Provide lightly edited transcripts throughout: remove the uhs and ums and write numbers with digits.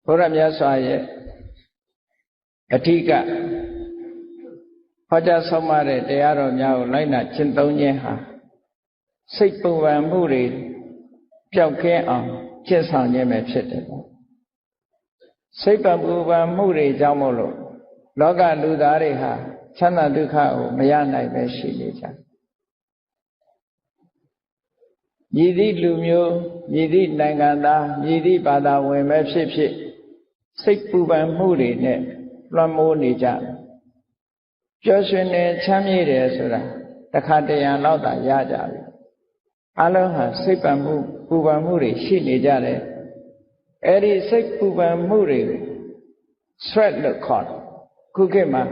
ဘုရားမြတ်စွာရဲ့အဓိကဟောကြားဆုံးမတဲ့တရားတော်များကိုလိုက်နာကျင့်သုံးခြင်းဟာစိတ်ပူပန်မှုတွေပျောက်ကင်းအောင်ကျင့်ဆောင်ခြင်းပဲဖြစ်တယ်ပေါ့စိတ်ပူပန်မှုတွေကြောင့်မို့လို့လောကလူသားတွေဟာချမ်းသာဒုက္ခကိုမရနိုင်ပဲရှိနေကြမြည်သည့်လူမျိုးမြည်သည့်နိုင်ငံသားမြည်သည့်ဘာသာဝင်ပဲဖြစ်ဖြစ်စိတ်ပူပန်မှုတွေနဲ့လွှမ်းမိုးနေကြပျော်ရွှင်နေချမ်းမြေ့တယ်ဆိုတာတစ်ခါတရံတော့သာရကြပြီအလုံးဟာစိတ်ပူပန်မှုတွေရှိနေကြတယ်အဲ့ဒီစိတ်ပူပန်မှုတွေ stress လို့ခေါ်တယ်ခုခေတ်မှာ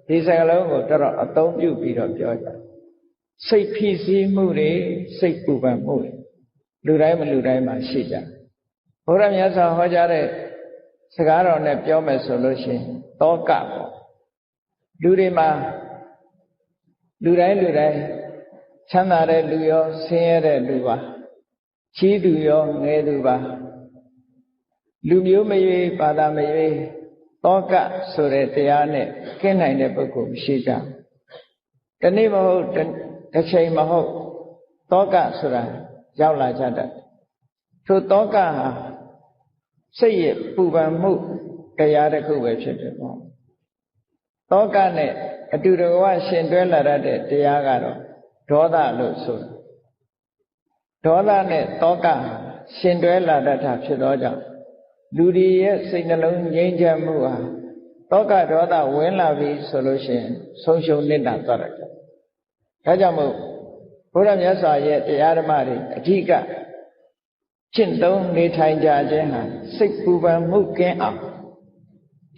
ဒီစကားလုံးကိုတော်အသုံးပြုပြီးတော့ပြောကြစိတ်ဖိစီးမှုတွေစိတ်ပူပန်မှုတွေလူတိုင်းမလူတိုင်းမှာရှိကြဘုရားမြတ်စွာဟောကြားတဲ့စကားတော်နဲ့ပြောမယ်ဆိုလို့ရှိရင်တောကပေါ့လူတွေမှာလူတိုင်းချမ်းသာတဲ့လူရောဆင်းရဲတဲ့လူပါကြီးသူရောငယ်သူပါလူမျိုးမရွေးဘာသာမရွေးတောကဆိုတဲ့တရားနဲ့ကင်းနိုင်တဲ့ပုဂ္ဂိုလ်မရှိကြတနေ့မဟုတ်တစ်ချိန်မဟုတ်တောကဆိုတာရောက်လာကြတတ်ထိုတောကဟာစိတ်ရဲ့ပူပန်မှုတရားတစ်ခုပဲဖြစ်တယ်ပေါ့တောကနဲ့အတူတကွရှင်တွဲလာတဲ့တရားကတော့ဒေါသလို့ဆိုတာဒေါသနဲ့တောကရှင်တွဲလာတတ်တာဖြစ်သောကြောင့်လူတွေရဲ့စိတ်နှလုံးငြိမ်းချမ်းမှုဟာတောကဒေါသဝင်လာပြီဆိုလို့ရှိရင်ဆုံးရှုံးနေတာသွားတယ်ဒါကြောင့်မို့ဘုရားမြတ်စွာရဲ့တရားဓမ္မတွေအဓိကကျင့်သုံးနေထိုင်ကြခြင်းဟာစိတ်ပူပန်မှုကင်းအောင်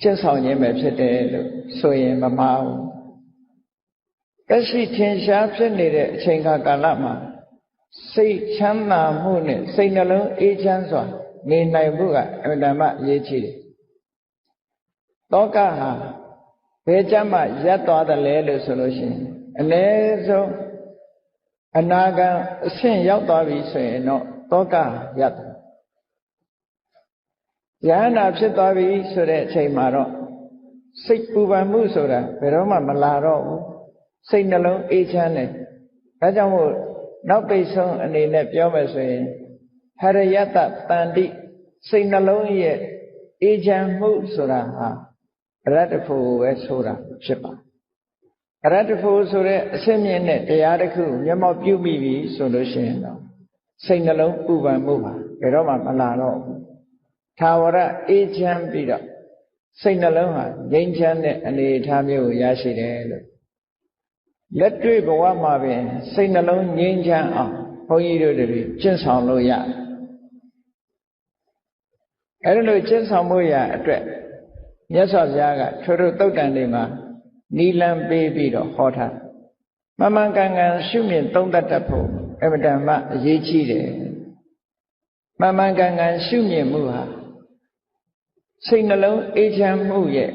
ကျင့်ဆောင်ခြင်းပဲဖြစ်တယ်လို့ဆိုရင်မမှားဘူးတက်ရှိထင်ရှားဖြစ်နေတဲ့အချိန်ကာလမှာစိတ်ချမ်းသာမှုနဲ့စိတ်နှလုံးအေးချမ်းစွာနေနိုင်မှုကအမှန်တမ်းအရေးကြီးတယ်တောကဟာဘယ်ကြမှာရပ်သွားတယ်လဲလို့ဆိုလို့ရှိရင်အ ਨੇ ဆုံးအနာဂံအဆင့်ရောက်သွားပြီဆိုရင်တော့တောကရပ်တယ်ယဟနာဖြစ်သွားပြီဆိုတဲ့အချိန်မှာတော့စိတ်ပူပန်မှုဆိုတာဘယ်တော့မှမလာတော့ဘူးစိတ်နှလုံးအေးချမ်းတယ်ဒါကြောင့်မို့နောက်ပိတ်ဆုံးအနေနဲ့ပြောမယ်ဆိုရင်ဟရယတတန္တိစိတ်နှလုံးရဲ့အေးချမ်းမှုဆိုတာဟာအရတ္တဖို့ပဲဆိုတာဖြစ်ပါအရတ္တဖို့ဆိုတဲ့အရှင်းမြင့်တဲ့တရားတစ်ခုမျက်မှောက်ပြုမိပြီဆိုလို့ရှိရင်တော့စိတ်နှလုံးပူပန်မှုပါဘယ်တော့မှမလာတော့ဘူးထာဝရအေးချမ်းပြီးတော့စိတ်နှလုံးဟာငြိမ်းချမ်းတဲ့အနေအထားမျိုးကိုရရှိတယ်လို့လက်တွေ့ဘဝမှာပင်စိတ်နှလုံးငြိမ်းချမ်းအောင်ဘုန်းကြီးတို့တွေကျင့်ဆောင်လို့ရတယ်အဲ့လိုကျင့်ဆောင်ဖို့ရအတွက်မြတ်စွာဘုရားကထိုသုတ်တန်တွေမှာနီလံပေးပြီးတော့ဟောထားမှန်မှန်ကန်ကန်ရှုမြင်သုံးသပ်တတ်ဖို့အမှန်တမ်းအရေးကြီးတယ်မှန်မှန်ကန်ကန်ရှုမြင်မှုဟာစိတ်နှလုံးအေးချမ်းမှုရဲ့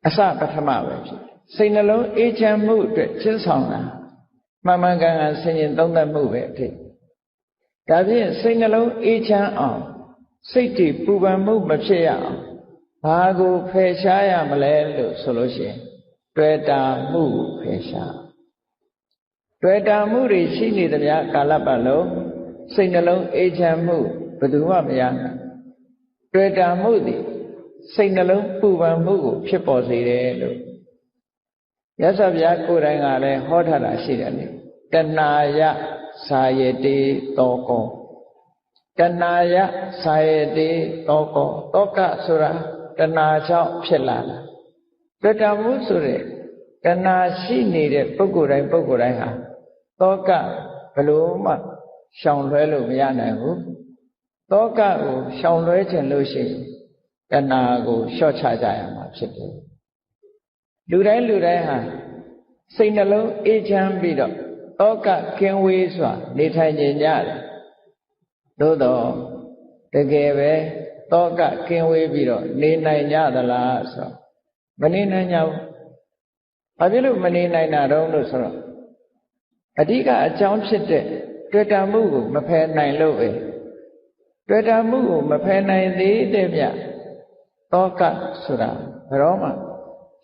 အစပထမပဲဖြစ်စိတ်နှလုံးအေးချမ်းမှုအတွက်ကျင့်ဆောင်တာမှန်မှန်ကန်ကန်ဆင်ခြင်သုံးသပ်မှုပဲအဖြစ်ဒါဖြင့်စိတ်နှလုံးအေးချမ်းအောင်စိတ်တည်ပူပန်မှုမဖြစ်ရအောင်ဘာကိုဖယ်ရှားရမလဲလို့ဆိုလို့ရှိရင်တွေ့တာမှုဖယ်ရှားတွေ့တာမှုတွေရှိနေသမျှကာလပတ်လုံးစိတ်နှလုံးအေးချမ်းမှုဘယ်သူမှမရနိုင်တွေ့တာမှုသည်စိတ်နှလုံးပူပန်မှုကိုဖြစ်ပေါ်စေတယ်လို့ရသော်ဗျာကိုယ်တိုင်ကလည်းဟောထားတာရှိတယ်လေတဏှာယသာယတိတောကောတဏှာယသာယတိတောကောတောကဆိုတာတဏှာကြောင့်ဖြစ်လာတာတွေ့တာမှုဆိုတဲ့တဏှာရှိနေတဲ့ပုဂ္ဂိုလ်တိုင်းဟာတောကဘယ်လိုမှရှောင်လွှဲလို့မရနိုင်ဘူးတောကကိုရှောင်လွှဲခြင်းလို့ရှိရင်တဏှာကိုလျှော့ချကြရမှာဖြစ်တယ်လူတိုင်းဟာစိတ်နှလုံးအေးချမ်းပြီးတော့တောကကင်းဝေးစွာနေထိုင်ကြတယ်သို့တော့တကယ်ပဲတောကကင်းဝေးပြီးတော့နေနိုင်ကြသလားဆိုမနေနိုင်ကြဘူးဘာဖြစ်လို့မနေနိုင်တာတော့လို့ဆိုတော့အဓိကအကြောင်းဖြစ်တဲ့တွေ့တာမှုကိုမဖယ်နိုင်လို့ပဲ တွေ့တာမှုကိုမဖယ်နိုင်သေးတဲ့မြတ်တောကဆိုတာဘယ်တော့မှ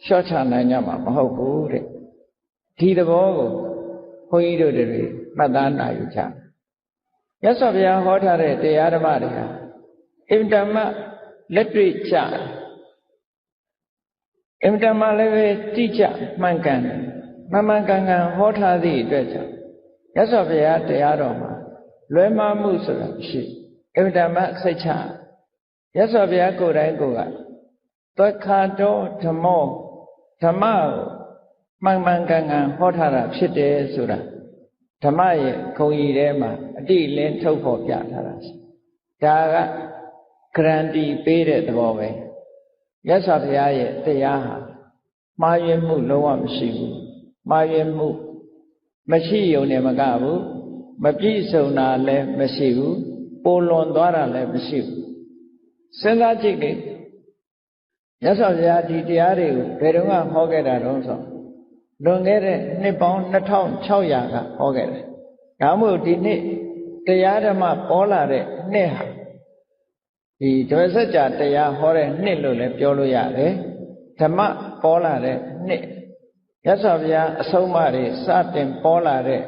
ရှော့ချနိုင်ကြမှာမဟုတ်ဘူးတဲ့ဒီသဘောကိုဘုန်းကြီးတို့တွေမှတ်သားနိုင်ကြမြတ်စွာဘုရားဟောထားတဲ့တရားဓမ္မတွေဟာအင်တမလက်တွေ့ကြအင်တမလည်းပဲတိကျမှန်ကန်မှန်မှန်ကန်ကန်ဟောထားသည့်အတွက်ကြောင့်မြတ်စွာဘုရားတရားတော်မှာလွဲမှားမှုဆိုတာရှိအင်တမစိတ်ချမြတ်စွာဘုရားကိုယ်တိုင်ကိုယ်ကသက္ခာတောဓမ္မောဓမ္မကိုမှန်မှန်ကန်ကန်ဟောထားတာဖြစ်တယ်ဆိုတာဓမ္မရဲ့ခုံကြီးထဲမှာအတိအလင်းထုတ်ဖော်ပြထားတာရှိဒါကဂရန်တီပေးတဲ့သဘောပဲမြတ်စွာဘုရားရဲ့တရားဟာမှားယွင်းမှုလုံးဝမရှိဘူးမှားယွင်းမှုမရှိုံနဲ့မကဘူးမပြည့်စုံတာလည်းမရှိဘူးပိုလွန်သွားတာလည်းမရှိဘူးစဉ်းစားကြည့်လေမြတ်စွာဘုရားဒီတရားတွေကိုဘယ်တော့မှဟောခဲ့တာတော့ဆိုလွန်ခဲ့တဲ့နှစ်ပေါင်း2600ကဟောခဲ့တယ်ဒါမှမဟုတ်ဒီနှစ်တရားဓမ္မပေါ်လာတဲ့နှစ်ဟာဒီဓမ္မစကြာတရားဟောတဲ့နှစ်လို့လည်းပြောလို့ရတယ်ဓမ္မပေါ်လာတဲ့နှစ်မြတ်စွာဘုရားအဆုံးအမတွေစတင်ပေါ်လာတဲ့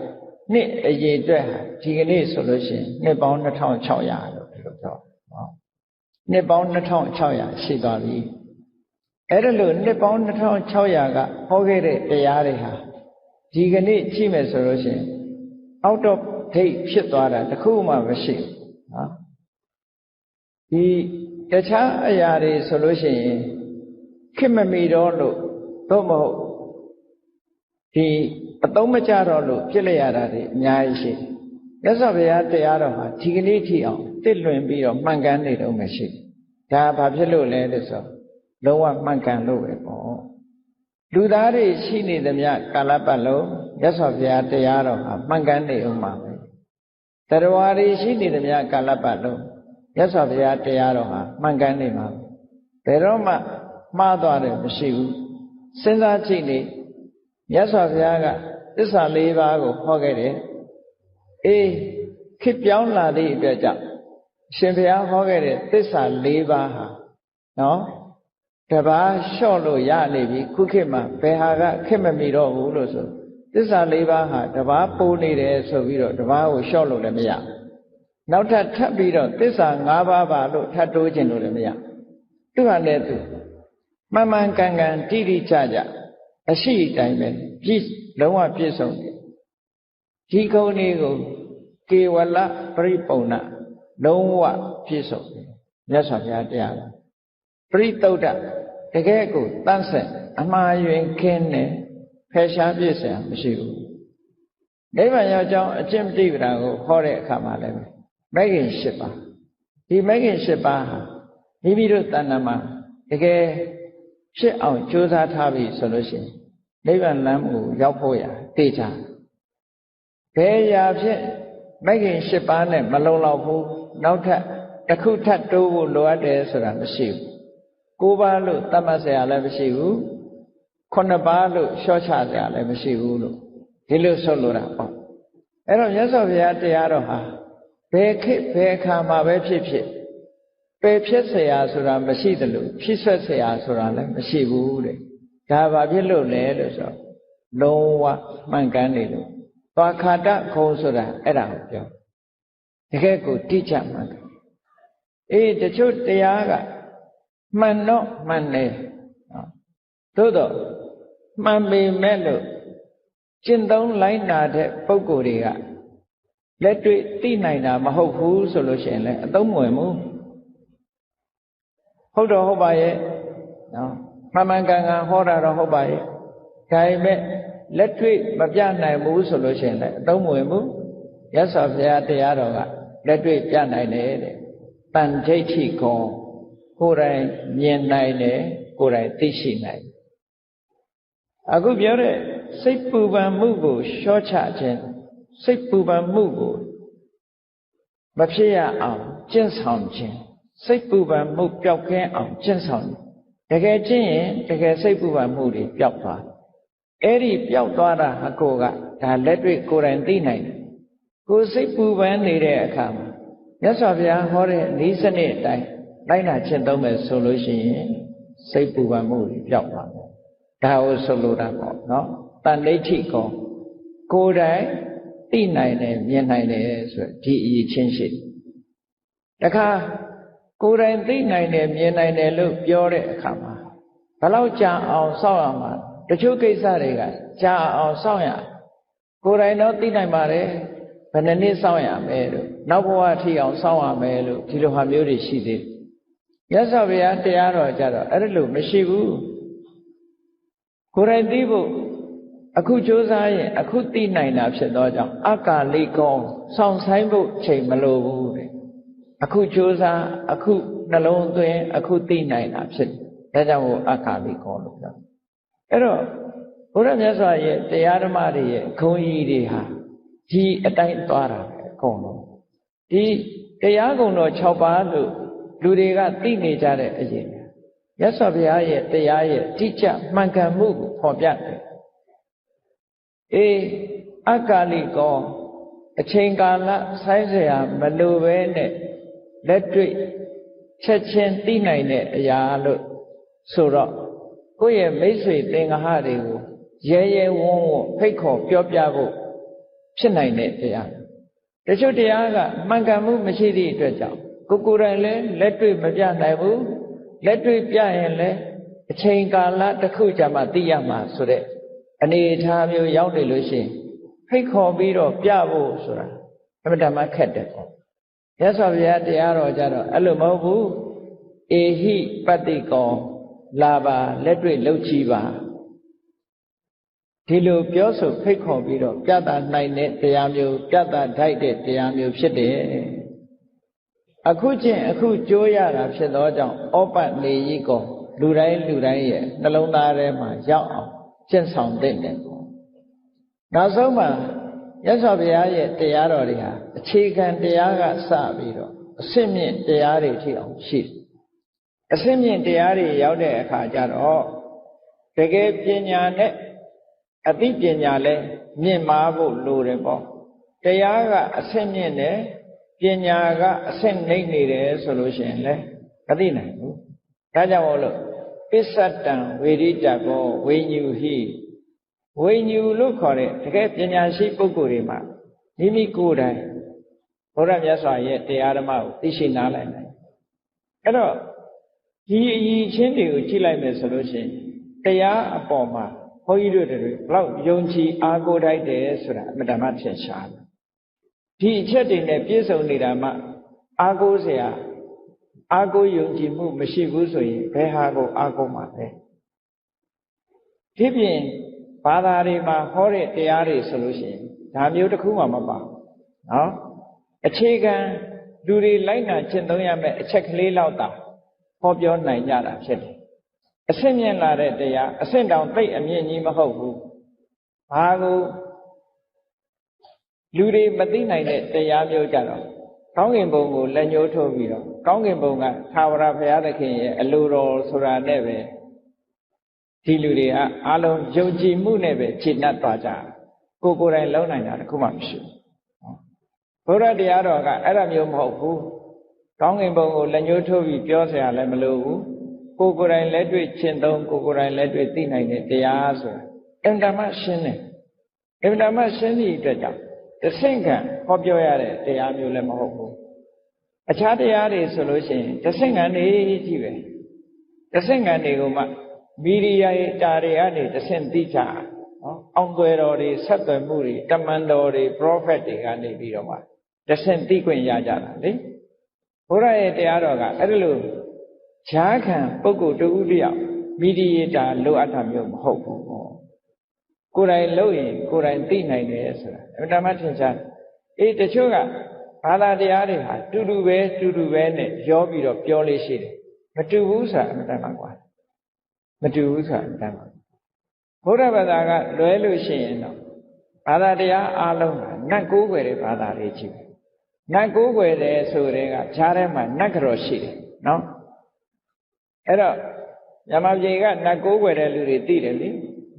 နှစ်အရေးအတွက်ဟာဒီကနေ့ဆိုလို့ရှိရင်နှစ်ပေါင်း2600လို့ပြောနော်နှစ်ပေါင်း2600ရှိသွားပြီအဲ့ဒါလို့နှစ်ပေါင်း2600ကဟောခဲ့တဲ့တရားတွေဟာဒီကနေ့ကြည့်မယ်ဆိုလို့ရှိရင် out of date ဖြစ်သွားတာတခုမှမရှိဘူးနော်ဒီတခြားအရာတွေဆိုလို့ရှိရင်ခေတ်မမီတော့လို့တော့မဟုတ်ဒီအသုံးမကျတော့လို့ဖြစ်လိုက်ရတာတွေအများကြီးရှိမြတ်စွာဘုရားတရားတော်မှာဒီကနေ့ထိအောင်တစ်လွင်ပြီးတော့မှန်ကန်နေတော့မရှိဒါဘာဖြစ်လို့လဲလို့ဆိုလုံးဝမှန်ကန်လို့ပဲပေါ့လူသားတွေရှိနေသမျှကာလပတ်လုံးမြတ်စွာဘုရားတရားတော်ဟာမှန်ကန်နေအောင်ပါပဲတရားဝါတွေရှိနေသမျှကာလပတ်လုံးမြတ်စွာဘုရားတရားတော်ဟာမှန်ကန်နေမှာဘယ်တော့မှမှားသွားတယ်မရှိဘူးစဉ်းစားကြည့်နေမြတ်စွာဘုရားကသစ္စာ၄ပါးကိုဟောခဲ့တယ်အေးခေတ်ပြောင်းလာသည့်အတွက်ကြောင့်ရှင်ဘုရားဟောခဲ့တဲ့သစ္စာ၄ပါးဟာနော်တပါးလျှော့လို့ရနေပြီခုခေတ်မှာဘယ်ဟာကခေတ်မမီတော့ဘူးလို့ဆိုသစ္စာ၄ပါးဟာတပါးပိုးနေတယ်ဆိုပြီးတော့တပါးကိုလျှော့လို့လည်းမရနောက်ထပ်ပြီးတော့သစ္စာ၅ပါးပါလို့ထပ်တိုးခြင်းလို့လည်းမရသူဟာလည်းသူမှန်မှန်ကန်ကန်တိတိကျကျအရှိတိုင်းပဲပြည့်လုံးဝပြည့်စုံတယ်ဒီကုန်းလေးကိုကေဝလပရိပုံဏလုံးဝပြည့်စုံတယ်မြတ်စွာဘုရားတရားတော်ပရိသုဒ္ဓတကယ်ကိုတန့်ဆက်အမှားယွင်းခင်းနေဖယ်ရှားပြည့်စရာမရှိဘူးနိဗ္ဗာန်ရောက်ကြောင်းအကျင့်ပฏิပဒါကိုဟောတဲ့အခါမှာလည်းမဂ္ဂင်၈ပါးဒီမဂ္ဂင်၈ပါးဟာမိမိတို့တဏ္ဍာမှာတကယ်ဖြစ်အောင်ကြိုးစားထားပြီဆိုလို့ရှိရင်နိဗ္ဗာန်လမ်းကိုရောက်ဖို့ရသိချဘယ်ရာဖြစ်မဂ္ဂင်၈ပါးနဲ့မလုံလောက်ဘူးနောက်ထပ်တစ်ခုထပ်တိုးဖို့လိုအပ်တယ်ဆိုတာမရှိဘူး၉ပါးလို့သတ်မှတ်เสียရလည်းမရှိဘူး9ပါးလို့လျှော့ချเสียရလည်းမရှိဘူးလို့ဒီလိုဆိုလိုတာပေါ့အဲ့တော့မြတ်စွာဘုရားတရားတော်ဟာဘယ်ခေတ်ဘယ်အခါမှာပဲဖြစ်ဖြစ်ပယ်ဖြစ်เสียဆိုတာမရှိသလိုဖြစ်ဆွက်เสียဆိုတာလည်းမရှိဘူးတဲ့ဒါဘာဖြစ်လို့လဲလို့ဆိုလုံးဝမှန်ကန်နေလို့သွားခါတခုံဆိုတာအဲ့ဒါကိုပြောတကယ်ကိုတိကျမှန်တယ်အေးတချို့တရားကမှန်တော့မှန်တယ်သို့တော့မှန်ပေမဲ့လို့ကျင့်သုံးလိုက်နာတဲ့ပုဂ္ဂိုလ်တွေကလက်တွေ့သိနိုင်တာမဟုတ်ဘူးဆိုလို့ရှိရင်လည်းအသုံးမဝင်ဘူးဟုတ်တော့ဟုတ်ပါရဲ့နော်မှန်မှန်ကန်ကန်ဟောတာတော့ဟုတ်ပါရဲ့ဒါပေမဲ့လက်တွေ့မပြနိုင်ဘူးဆိုလို့ရှိရင်လည်းအသုံးမဝင်ဘူးရသော်ဘုရားတရားတော်ကလက်တွေ့ပြနိုင်တယ်တဲ့တန်ဋိဋ္ဌိကောကိုယ်တိုင်မြင်နိုင်တယ်ကိုယ်တိုင်သိရှိနိုင်အခုပြောတဲ့စိတ်ပူပန်မှုကိုလျှော့ချခြင်းစိတ်ပူပန်မှုကိုမဖြစ်ရအောင်ကျင့်ဆောင်ခြင်းစိတ်ပူပန်မှုပျောက်ကင်းအောင်ကျင့်ဆောင်တကယ်ကျင့်ရင်တကယ်စိတ်ပူပန်မှုတွေပျောက်သွားအဲ့ဒီပျောက်သွားတာအကိုကဒါလက်တွေ့ကိုယ်တိုင်သိနိုင်တယ်ကိုယ်စိတ်ပူပန်နေတဲ့အခါမှာ မြတ်စွာဘုရားဟောတဲ့ဤစနစ်အတိုင်းလိုက်နာကျင့်သုံးမယ်ဆိုလို့ရှိရင်စိတ်ပူပန်မှုတွေပျောက်သွားမယ်ဒါကိုဆိုလိုတာပေါ့နော်တဏ္ဍိဋ္ဌိကောကိုယ်တိုင်သိနိုင်တယ်မြင်နိုင်တယ်ဆိုဒီအရေးချင်းရှိတခါကိုယ်တိုင်သိနိုင်တယ်မြင်နိုင်တယ်လို့ပြောတဲ့အခါမှာဘယ်လောက်ကြာအောင်စောင့်ရမှာတချို့ကိစ္စတွေကကြာအောင်စောင့်ရကိုယ်တိုင်တော့သိနိုင်ပါတယ်ဘယ်နှစ်စောင့်ရမယ်လို့နောက်ဘဝထိအောင်စောင့်ရမယ်လို့ဒီလိုဟာမျိုးတွေရှိသေးတယ်မြတ်စွာဘုရားတရားတော်ကြတော့အဲ့လိုမရှိဘူးကိုယ်တိုင်သိဖို့အခုကြိုးစားရင်အခုသိနိုင်တာဖြစ်သောကြောင့်အကာလိကောစောင့်ဆိုင်ဖို့ချိန်မလိုဘူးတဲ့အခုကြိုးစားအခုနှလုံးသွင်းအခုသိနိုင်တာဖြစ်တယ်ဒါကြောင့်မို့အကာလိကောလို့ပြောအဲ့တော့ဘုရားမြတ်စွာရဲ့တရားဓမ္မတွေရဲ့ဂုဏ်ကြီးတွေဟာဒီအတိုင်းသွားတာပဲအကုန်လုံးဒီတရားဂုဏ်တော်6ပါးလို့လူတွေကသိနေကြတဲ့အရင်မြတ်စွာဘုရားရဲ့တရားရဲ့တိကျမှန်ကန်မှုကိုဖော်ပြတယ်အေးအကာလိကောအချိန်ကာလဆိုင်းเสียမလိုပဲနဲ့လက်တွေ့ချက်ချင်းသိနိုင်တဲ့အရာလို့ဆိုတော့ကိုယ့်ရဲ့မိတ်ဆွေသင်္ဃဟတွေကိုရဲရဲဝံ့ဝံ့ဖိတ်ခေါ်ပြောပြဖို့ဖြစ်နိုင်တဲ့တရားတချို့တရားကမှန်ကန်မှုမရှိသည့်အတွက်ကြောင့်ကိုယ်တိုင်လည်းလက်တွေ့မပြနိုင်ဘူးလက်တွေ့ပြရင်လည်းအချိန်ကာလတစ်ခုကြာမှသိရမှာဆိုတဲ့အနေအထားမျိုးရောက်နေလို့ရှိရင်ဖိတ်ခေါ်ပြီးတော့ပြဖို့ဆိုတာအမှန်တမ်းခက်တယ်ပေါ့မြတ်စွာဘုရားတရားတော်ကြတော့အဲ့လိုမဟုတ်ဘူးအေဟိပတ္တိကောလာပါလက်တွေ့လှုပ်ကြည့်ပါဒီလိုပြောဆိုဖိတ်ခေါ်ပြီးတော့ပြသနိုင်တဲ့တရားမျိုးပြသထိုက်တဲ့တရားမျိုးဖြစ်တယ်အခုချင်းအခုကြိုးရတာဖြစ်သောကြောင့်ဩပနေယိကောလူတိုင်းရဲ့နှလုံးသားထဲမှာရောက်အောင်ကျင့်ဆောင်သင့်တယ်နောက်ဆုံးမှာမြတ်စွာဘုရားရဲ့တရားတော်တွေဟာအခြေခံတရားကစပြီးတော့အစစ်မြင့်တရားတွေထိအောင်ရှိတယ်အစစ်မြင့်တရားတွေရောက်တဲ့အခါကျတော့တကယ်ပညာနဲ့အသိပညာလည်းမြင့်မားဖို့လိုတယ်ပေါ့တရားကအစစ်မြင့်တယ်ပညာကအစစ်နှိမ့်နေတယ်ဆိုလို့ရှိရင်လည်းမသိနိုင်ဘူးဒါကြောင့်မို့လို့ပစ္စတံဝေရိတကောဝိညူဟိဝိညူလို့ခေါ်တဲ့တကယ်ပညာရှိပုဂ္ဂိုလ်တွေမှာမိမိကိုယ်တိုင်ဘုရားမြတ်စွာရဲ့တရားဓမ္မကိုသိရှိနားလည်နိုင်အဲ့တော့ဒီအရေးချင်းတွေကိုကြည့်လိုက်မယ်ဆိုလို့ရှိရင်တရားအပေါ်မှာဘုန်းကြီးတို့တွေဘလောက်ယုံကြည်အားကိုးထိုက်တယ်ဆိုတာအမှန်တမ်းထင်ရှားတယ်ဒီအချက်တွေနဲ့ပြည့်စုံနေတာမှအားကိုးစရာအားကိုးယုံကြည်မှုမရှိဘူးဆိုရင်ဘယ်ဟာကိုအားကိုးမှာလဲဒီပြင်ဘာသာတွေမှာဟောတဲ့တရားတွေဆိုလို့ရှိရင်ဒါမျိုးတစ်ခုမှမပါနော်အခြေခံလူတွေလိုက်နာကျင့်သုံးရမယ့်အချက်ကလေးလောက်သာဟောပြောနိုင်ကြတာဖြစ်တယ်အဆင့်မြင့်လာတဲ့တရားအဆင့်တောင်သိအမြင့်ကြီးမဟုတ်ဘူးဘာကိုလူတွေမသိနိုင်တဲ့တရားမျိုးကြတော့ကောင်းကင်ဘုံကိုလက်ညှိုးထိုးပြီးတော့ကောင်းကင်ဘုံကသာဝရဘုရားသခင်ရဲ့အလိုတော်ဆိုတာနဲ့ပဲဒီလူတွေကအားလုံးယုံကြည်မှုနဲ့ပဲခြေနှက်သွားကြကိုယ်တိုင်လုံးနိုင်တာတခုမှမရှိဘူးဘုရားတရားတော်ကအဲ့ဒါမျိုးမဟုတ်ဘူးကောင်းကင်ဘုံကိုလက်ညှိုးထိုးပြီးပြောစရာလည်းမလိုဘူးကိုယ်တိုင်လက်တွေ့ရှင်းသုံးကိုယ်တိုင်လက်တွေ့သိနိုင်တဲ့တရားဆိုတာအင်တာမရှင်းတယ်အင်တာမရှင်းသည့်အတွက်ကြောင့်တဆင့်ခံဟောပြောရတဲ့တရားမျိုးလည်းမဟုတ်ဘူးအခြားတရားတွေဆိုလို့ရှိရင်တဆင့်ခံနေကြည့်ပဲတဆင့်ခံတွေကိုမှမီဒီယာတာတွေကနေတဆင့်သိကြနော်အောင်သွယ်တော်တွေဆက်သွယ်မှုတွေတမန်တော်တွေ prophet တွေကနေပြီးတော့မှတဆင့်သိခွင့်ရကြတာလေဘုရားရဲ့တရားတော်ကအဲ့ဒါလို့ဈာခံပုဂ္ဂိုလ်တဦးတယောက်မီဒီယာတာလိုအပ်တာမျိုးမဟုတ်ဘူးကိုယ်တိုင်လုပ်ရင်ကိုယ်တိုင်သိနိုင်တယ်ဆိုတာအမှန်တမ်းထင်ရှားအေးတချို့ကဘာသာတရားတွေဟာတူတူပဲနဲ့ရောပြီးတော့ပြောလေးရှိတယ်မတူဘူးဆိုတာအမှန်တမ်းကွာမတူဘူးဆိုတာအမှန်တမ်းဘုရားဘာသာကလွဲလို့ရှိရင်တော့ဘာသာတရားအားလုံးကနတ်ကိုးကွယ်တဲ့ဘာသာတွေကြီးပဲနတ်ကိုးကွယ်တယ်ဆိုတဲ့ကဈာထဲမှာနတ်ကြော်ရှိတယ်နော်အဲ့တော့မြန်မာပြည်ကနတ်ကိုးကွယ်တဲ့လူတွေသိတယ်လေ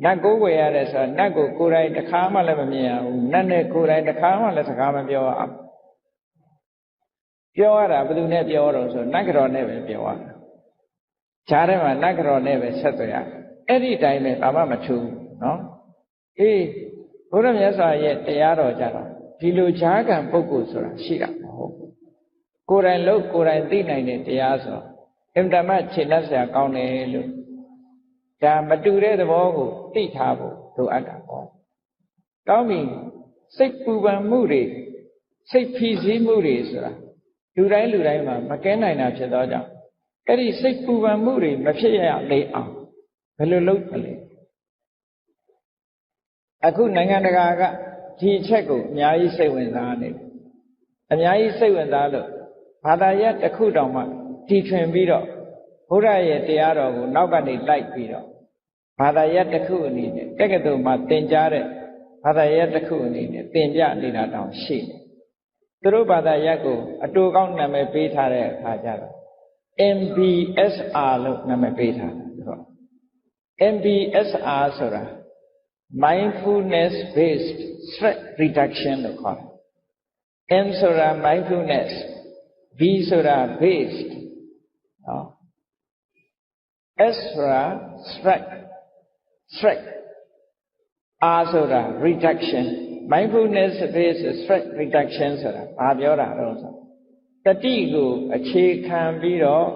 နတ်ကိုးကွယ်ရတယ်ဆိုတာနတ်ကိုကိုယ်တိုင်တစ်ခါမှလည်းမမြင်ရဘူးနတ်နဲ့ကိုယ်တိုင်တစ်ခါမှလည်းစကားမပြောအောင် ပြောရတာဘယ်သူနဲ့ပြောတော့ဆိုနတ်ကတော်နဲ့ပဲပြောရတာဂျားထဲမှာနတ်ကတော်နဲ့ပဲဆက်သွယ်ရအဲ့ဒီတိုင်းပဲဘာမှမထူးနော်အေးဘုရားမြတ်စွာရဲ့တရားတော်ကြတော့ဒီလိုဂျားကံပုဂ္ဂိုလ်ဆိုတာရှိတာမဟုတ်ဘူးကိုယ်တိုင်လို့ကိုယ်တိုင်သိနိုင်တဲ့တရားဆိုအင်တမခြေနှက်စရာကောင်းတယ်လို့ဒါမတူတဲ့သဘောကိုသိထားဖို့လိုအပ်တာပေါ့ကောင်းပြီစိတ်ပူပန်မှုတွေစိတ်ဖိစီးမှုတွေဆိုတာလူတိုင်းမှာမကဲနိုင်တာဖြစ်သောကြောင့်အဲ့ဒီစိတ်ပူပန်မှုတွေမဖြစ်ရလေအောင်ဘယ်လိုလုပ်မလဲအခုနိုင်ငံတကာကဒီအချက်ကိုအများကြီးစိတ်ဝင်စားနေတယ်အများကြီးစိတ်ဝင်စားလို့ဘာသာရပ်တစ်ခုတောင်မှတီထွင်ပြီးတော့ဘုရားရဲ့တရားတော်ကိုနောက်ကနေလိုက်ပြီးတော့ဘာသာရပ်တစ်ခုအနေနဲ့တက္ကသိုလ်မှာသင်ကြားတဲ့ဘာသာရပ်တစ်ခုအနေနဲ့သင်ပြနေတာတောင်ရှိတယ်သူတို့ဘာသာရပ်ကိုအတူကောင်းနာမည်ပေးထားတဲ့အခါကျတော့ MBSR လို့နာမည်ပေးထားတယ်ဆိုတော့ MBSR ဆိုတာ mindfulness based stress reduction လို့ခေါ်တယ် M ဆိုတာ mindfulness B ဆိုတာ based နော် S ဆိုတာ stress R ဆိုတာ reduction mindfulness based stress reduction ဆိုတာဘာပြောတာလဲဆိုတတိကိုအခြေခံပြီးတော့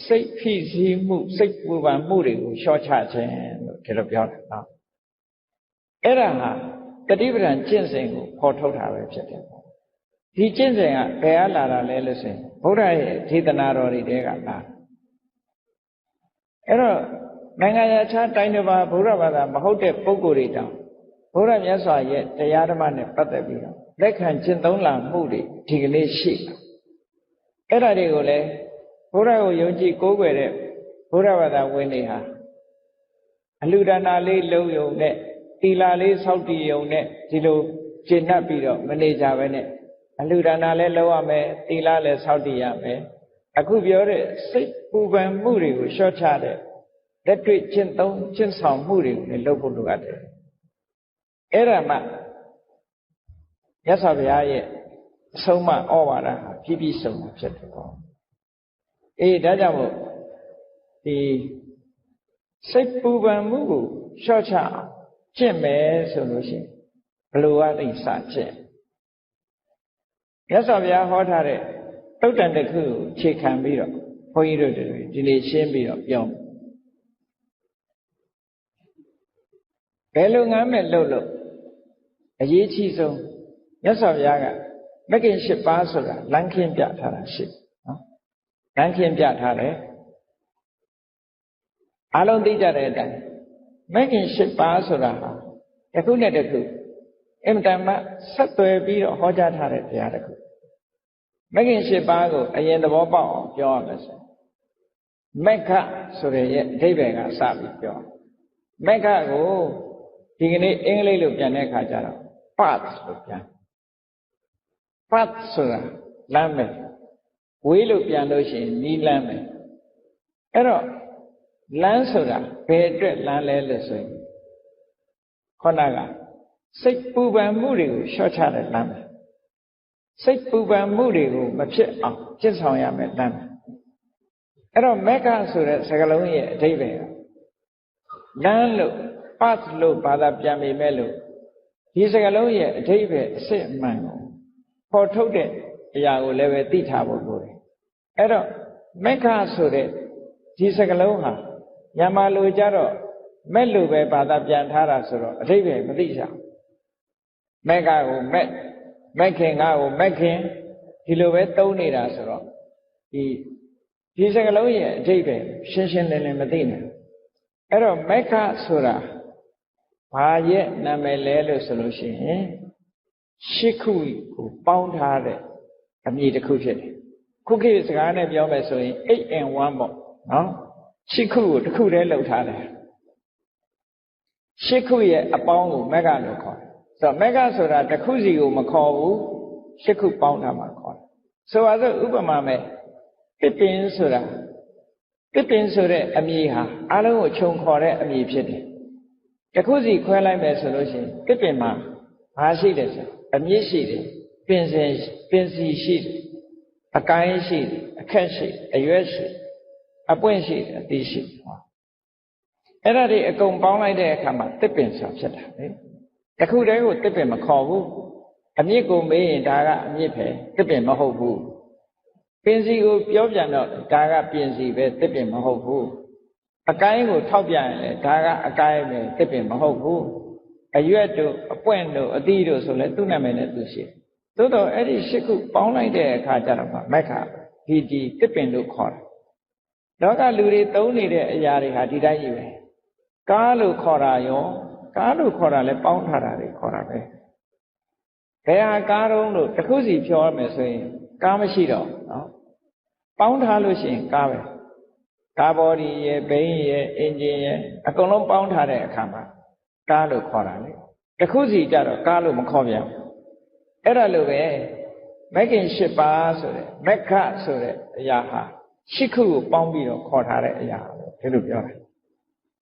စိတ်ဖိစီးမှုစိတ်ပူပန်မှုတွေကိုလျှော့ချခြင်းလို့ဒီလိုပြောတာနော်အဲ့ဒါဟာတတိပဒံကျင့်စဉ်ကိုဖော်ထုတ်တာပဲဖြစ်တယ်ဒီကျင့်စဉ်ကဘယ်အလာတာလဲလို့ဆိုရင်ဘုရားရဲ့ဒေသနာတော်တွေတဲကလာအဲ့တော့နိုင်ငံခြားတိုင်းတစ်ပါးဘုရားဘာသာမဟုတ်တဲ့ပုဂ္ဂိုလ်တွေတောင်ဘုရားမြတ်စွာရဲ့တရားဓမ္မနဲ့ပတ်သက်ပြီးတော့လက်ခံကျင့်သုံးလာမှုတွေဒီကနေ့ရှိအဲ့ဒါတွေကိုလည်းဘုရားကိုယုံကြည်ကိုးကွယ်တဲ့ဘုရားဘာသာဝင်တွေဟာအလှူဒါနလေးလုံးယုံနဲ့တီလာလေးစောင့်တည်ယုံနဲ့ဒီလိုကျင့်납ပြီးတော့မနေကြပဲနဲ့အလှူဒါနလည်းလုပ်ရမယ်တီလာလည်းစောင့်တည်ရမယ်အခုပြောတဲ့စိတ်ပူပန်မှုတွေကိုလျှော့ချတဲ့လက်တွေ့ကျင့်ဆောင်မှုတွေကိုလည်းလုပ်ဖို့လိုအပ်တယ်အဲ့ဒါမှမြတ်စွာဘုရားရဲ့အဆုံးအမဩဝါဒဟာပြည့်ပြည့်စုံစုံဖြစ်တယ်ပေါ့အေးဒါကြောင့်မို့ဒီစိတ်ပူပန်မှုကိုလျှော့ချအောင်ကျင့်မယ်ဆိုလို့ရှိရင်ဘလို့အတိစကျင့်မြတ်စွာဘုရားဟောထားတဲ့တုတ်တန်တစ်ခုကိုခြေခံပြီးတော့ဘုန်းကြီးတို့တွေဒီနေ့ရှင်းပြီးတော့ပြောဘယ်လိုငမ်းမဲ့လို့အရေးကြီးဆုံးမြတ်စွာဘုရားကမဂ်ကင်၈ပါးဆိုတာလမ်းခင်းပြထားတာရှိနော်လမ်းခင်းပြထားတယ်အားလုံးသိကြတဲ့အတိုင်းမဂ်ကင်၈ပါးဆိုတာဟာတစ်ခုနဲ့တစ်ခုအင်တန်မှဆက်သွယ်ပြီးတော့ဟောကြားထားတဲ့တရားတစ်ခုမဂ်ကင်၈ပါးကိုအရင်သဘောပေါက်အောင်ပြောရမယ်ဆိုမက္ခဆိုတဲ့ရဲ့အဓိပ္ပာယ်ကစပြီးပြောမက္ခကိုဒီကနေ့အင်္ဂလိပ်လိုပြန်တဲ့အခါကျတော့ path လို့ပြန် path ဆိုတာလမ်းပဲဝေးလို့ပြန်လို့ရှိရင်နီးလမ်းပဲအဲ့တော့လမ်းဆိုတာဘယ်အတွက်လမ်းလဲလို့ဆိုရင်ခေါဏကစိတ်ပူပန်မှုတွေကိုလျှော့ချတဲ့လမ်းပဲစိတ်ပူပန်မှုတွေကိုမဖြစ်အောင်ကျင့်ဆောင်ရမယ်လမ်းပဲအဲ့တော့မက္ခဆိုတဲ့စကားလုံးရဲ့အဓိပ္ပာယ်ကလမ်းလို့ path လို့ဘာသာပြန်မိမဲ့လို့ဒီစကားလုံးရဲ့အဓိပ္ပာယ်အစစ်အမှန်ကိုပေါ်ထုတ်တဲ့အရာကိုလည်းပဲသိထားဖို့လိုတယ်အဲ့တော့မက္ခဆိုတဲ့ဒီစကားလုံးဟာမြန်မာလိုကြတော့မဲ့လို့ပဲဘာသာပြန်ထားတာဆိုတော့အဓိပ္ပာယ်မသိကြဘူးမက္ခကိုမက်ခင်ငါကိုမက်ခင်ဒီလိုပဲသုံးနေတာဆိုတော့ဒီစကားလုံးရဲ့အဓိပ္ပာယ်ရှင်းရှင်းလင်းလင်းမသိနိုင်အဲ့တော့မက္ခဆိုတာဘာရဲ့နာမည်လဲလို့ဆိုလို့ရှိရင်ရှစ်ခုကိုပေါင်းထားတဲ့အမည်တစ်ခုဖြစ်တယ်ခုခေတ်စကားနဲ့ပြောမယ်ဆိုရင် 8 in 1ပေါ့နော်ရှစ်ခုကိုတစ်ခုတည်းလှုပ်ထားတယ်ရှစ်ခုရဲ့အပေါင်းကိုမက္ခလို့ခေါ်တယ်ဆိုတော့မက္ခဆိုတာတစ်ခုစီကိုမခေါ်ဘူးရှစ်ခုပေါင်းထားမှခေါ်တယ်ဆိုပါစို့ဥပမာမဲ့တစ်ပင်ဆိုတာတစ်ပင်ဆိုတဲ့အမည်ဟာအလုံးကိုခြုံခေါ်တဲ့အမည်ဖြစ်တယ်တစ်ခုစီခွဲလိုက်မယ်ဆိုလို့ရှိရင်တစ်ပင်မှာဘာရှိတယ်ဆိုအမြင့်ရှိတယ်ပင်စီရှိတယ် အကိုင်းရှိအခက်ရှိအရွက်ရှိအပွင့်ရှိအသီးရှိအဲ့ဒါတွေအကုန်ပေါင်းလိုက်တဲ့အခါမှာတစ်ပင်ဆိုဖြစ်တာလေတခုတည်းကိုတစ်ပင်မခေါ်ဘူးအမြစ်ကိုမေးရင်ဒါကအမြစ်ပဲတစ်ပင်မဟုတ်ဘူးပင်စီကိုပြောပြန်တော့ဒါကပင်စီပဲတစ်ပင်မဟုတ်ဘူးအကိုင်းကိုထောက်ပြန်ရင်လည်းဒါကအကိုင်းပဲတစ်ပင်မဟုတ်ဘူးအရွက်တို့အပွင့်တို့အသီးတို့ဆိုလဲသူ့နာမည်နဲ့သူရှိသို့တော့အဲ့ဒီ၈ခုပေါင်းလိုက်တဲ့အခါကျတော့မက္ခဒီတစ်ပင်လို့ခေါ်တယ်လောကလူတွေသုံးနေတဲ့အရာတွေဟာဒီတိုင်းကြီးပဲကားလို့ခေါ်တာရောကားလို့ခေါ်တာလဲပေါင်းထားတာတွေခေါ်တာပဲဘယ်ဟာကားတုံးလို့တစ်ခုစီပြောရမယ်ဆိုရင်ကားမရှိတော့နော်ပေါင်းထားလို့ရှိရင်ကားပဲကားဘော်ဒီရဲ့ဘိန်းရဲ့အင်ဂျင်ရဲ့အကုန်လုံးပေါင်းထားတဲ့အခါမှာကားလို့ခေါ်တာလေတစ်ခုစီကြတော့ကားလို့မခေါ်ပြန်ဘူးအဲ့ဒါလိုပဲမဂ္ဂင်၈ပါးဆိုတဲ့မက္ခဆိုတဲ့အရာဟာ၈ခုကိုပေါင်းပြီးတော့ခေါ်ထားတဲ့အရာဒီလိုပြောတာ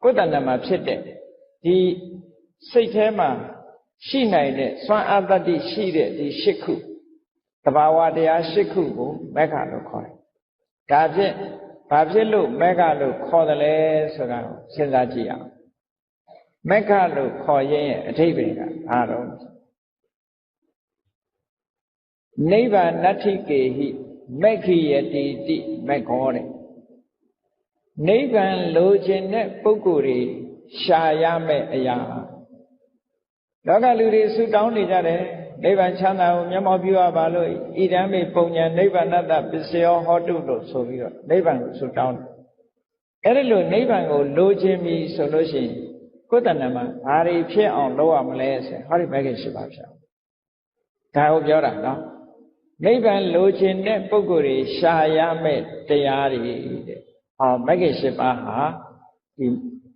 ကိုယ်တဏ္ဍာမှာဖြစ်တဲ့ဒီစိတ်ထဲမှာရှိနိုင်တဲ့စွမ်းအားတတ္တိရှိတဲ့ဒီ၈ခုသဘာဝတရား၈ခုကိုမက္ခလို့ခေါ်တယ်ဒါဖြင့်ဘာဖြစ်လို့မက္ခလို့ခေါ်တယ်လဲဆိုတာကိုစဉ်းစားကြည့်အောင်မက္ခလို့ခေါ်ရင်အဓိပ္ပာယ်ကဘာတော့နိဗ္ဗာန်တ္ထိကေဟိမက္ခိယတိတိမက္ခောတဲ့နိဗ္ဗာန်လိုချင်တဲ့ပုဂ္ဂိုလ်တွေရှာရမယ့်အရာလောကလူတွေဆုတောင်းနေကြတယ်နိဗ္ဗာန်ချမ်းသာကိုမျက်မှောက်ပြုရပါလို့ဣဒံမေပုံညာနိဗ္ဗာန်တပစ္စယောဟောတုလို့ဆိုပြီးတော့နိဗ္ဗာန်ကိုဆုတောင်းတယ်အဲ့ဒီလိုနိဗ္ဗာန်ကိုလိုချင်ပြီဆိုလို့ရှိရင်ကိုယ်တဏ္ဍာမှာဘာတွေဖြစ်အောင်လုပ်ရမလဲဆိုဟောဒီမဂ္ဂင်၈ပါးဖြစ်အောင်ဒါကိုပြောတာနော်နိဗ္ဗာန်လိုချင်တဲ့ပုဂ္ဂိုလ်တွေရှာရမယ့်တရားတွေတဲ့ဟောမဂ္ဂင်၈ပါးဟာဒီ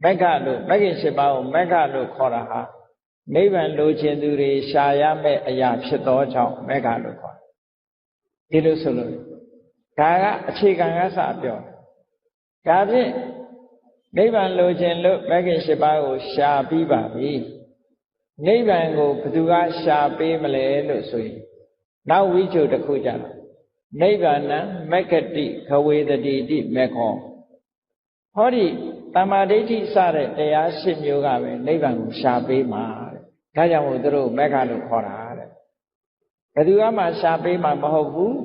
မက္ခလို့မဂ္ဂင်၈ပါးကိုမက္ခလို့ခေါ်တာဟာနိဗ္ဗာန်လိုချင်သူတွေရှာရမယ့်အရာဖြစ်သောကြောင့်မက္ခလို့ခေါ်တယ်ဒီလိုဆိုလို့ဒါကအခြေခံကစပြောဒါဖြင့်နိဗ္ဗာန်လိုချင်လို့မဂ္ဂင်၈ပါးကိုရှာပြီးပါပြီနိဗ္ဗာန်ကိုဘယ်သူကရှာပေးမလဲလို့ဆိုရင်နောက်ဝိချုပ်တစ်ခုကြတော့နိဗ္ဗာန်မက္ခတိခဝေတတိတိမက္ခောဟောဒီတမ္မာဒိဋ္ဌိစတဲ့တရား၈မျိုးကပဲနိဗ္ဗာန်ကိုရှာပေးမှာတဲ့ဒါကြောင့်မို့သူတို့မက္ခလို့ခေါ်တာတဲ့ဘယ်သူမှရှာပေးမှာမဟုတ်ဘူး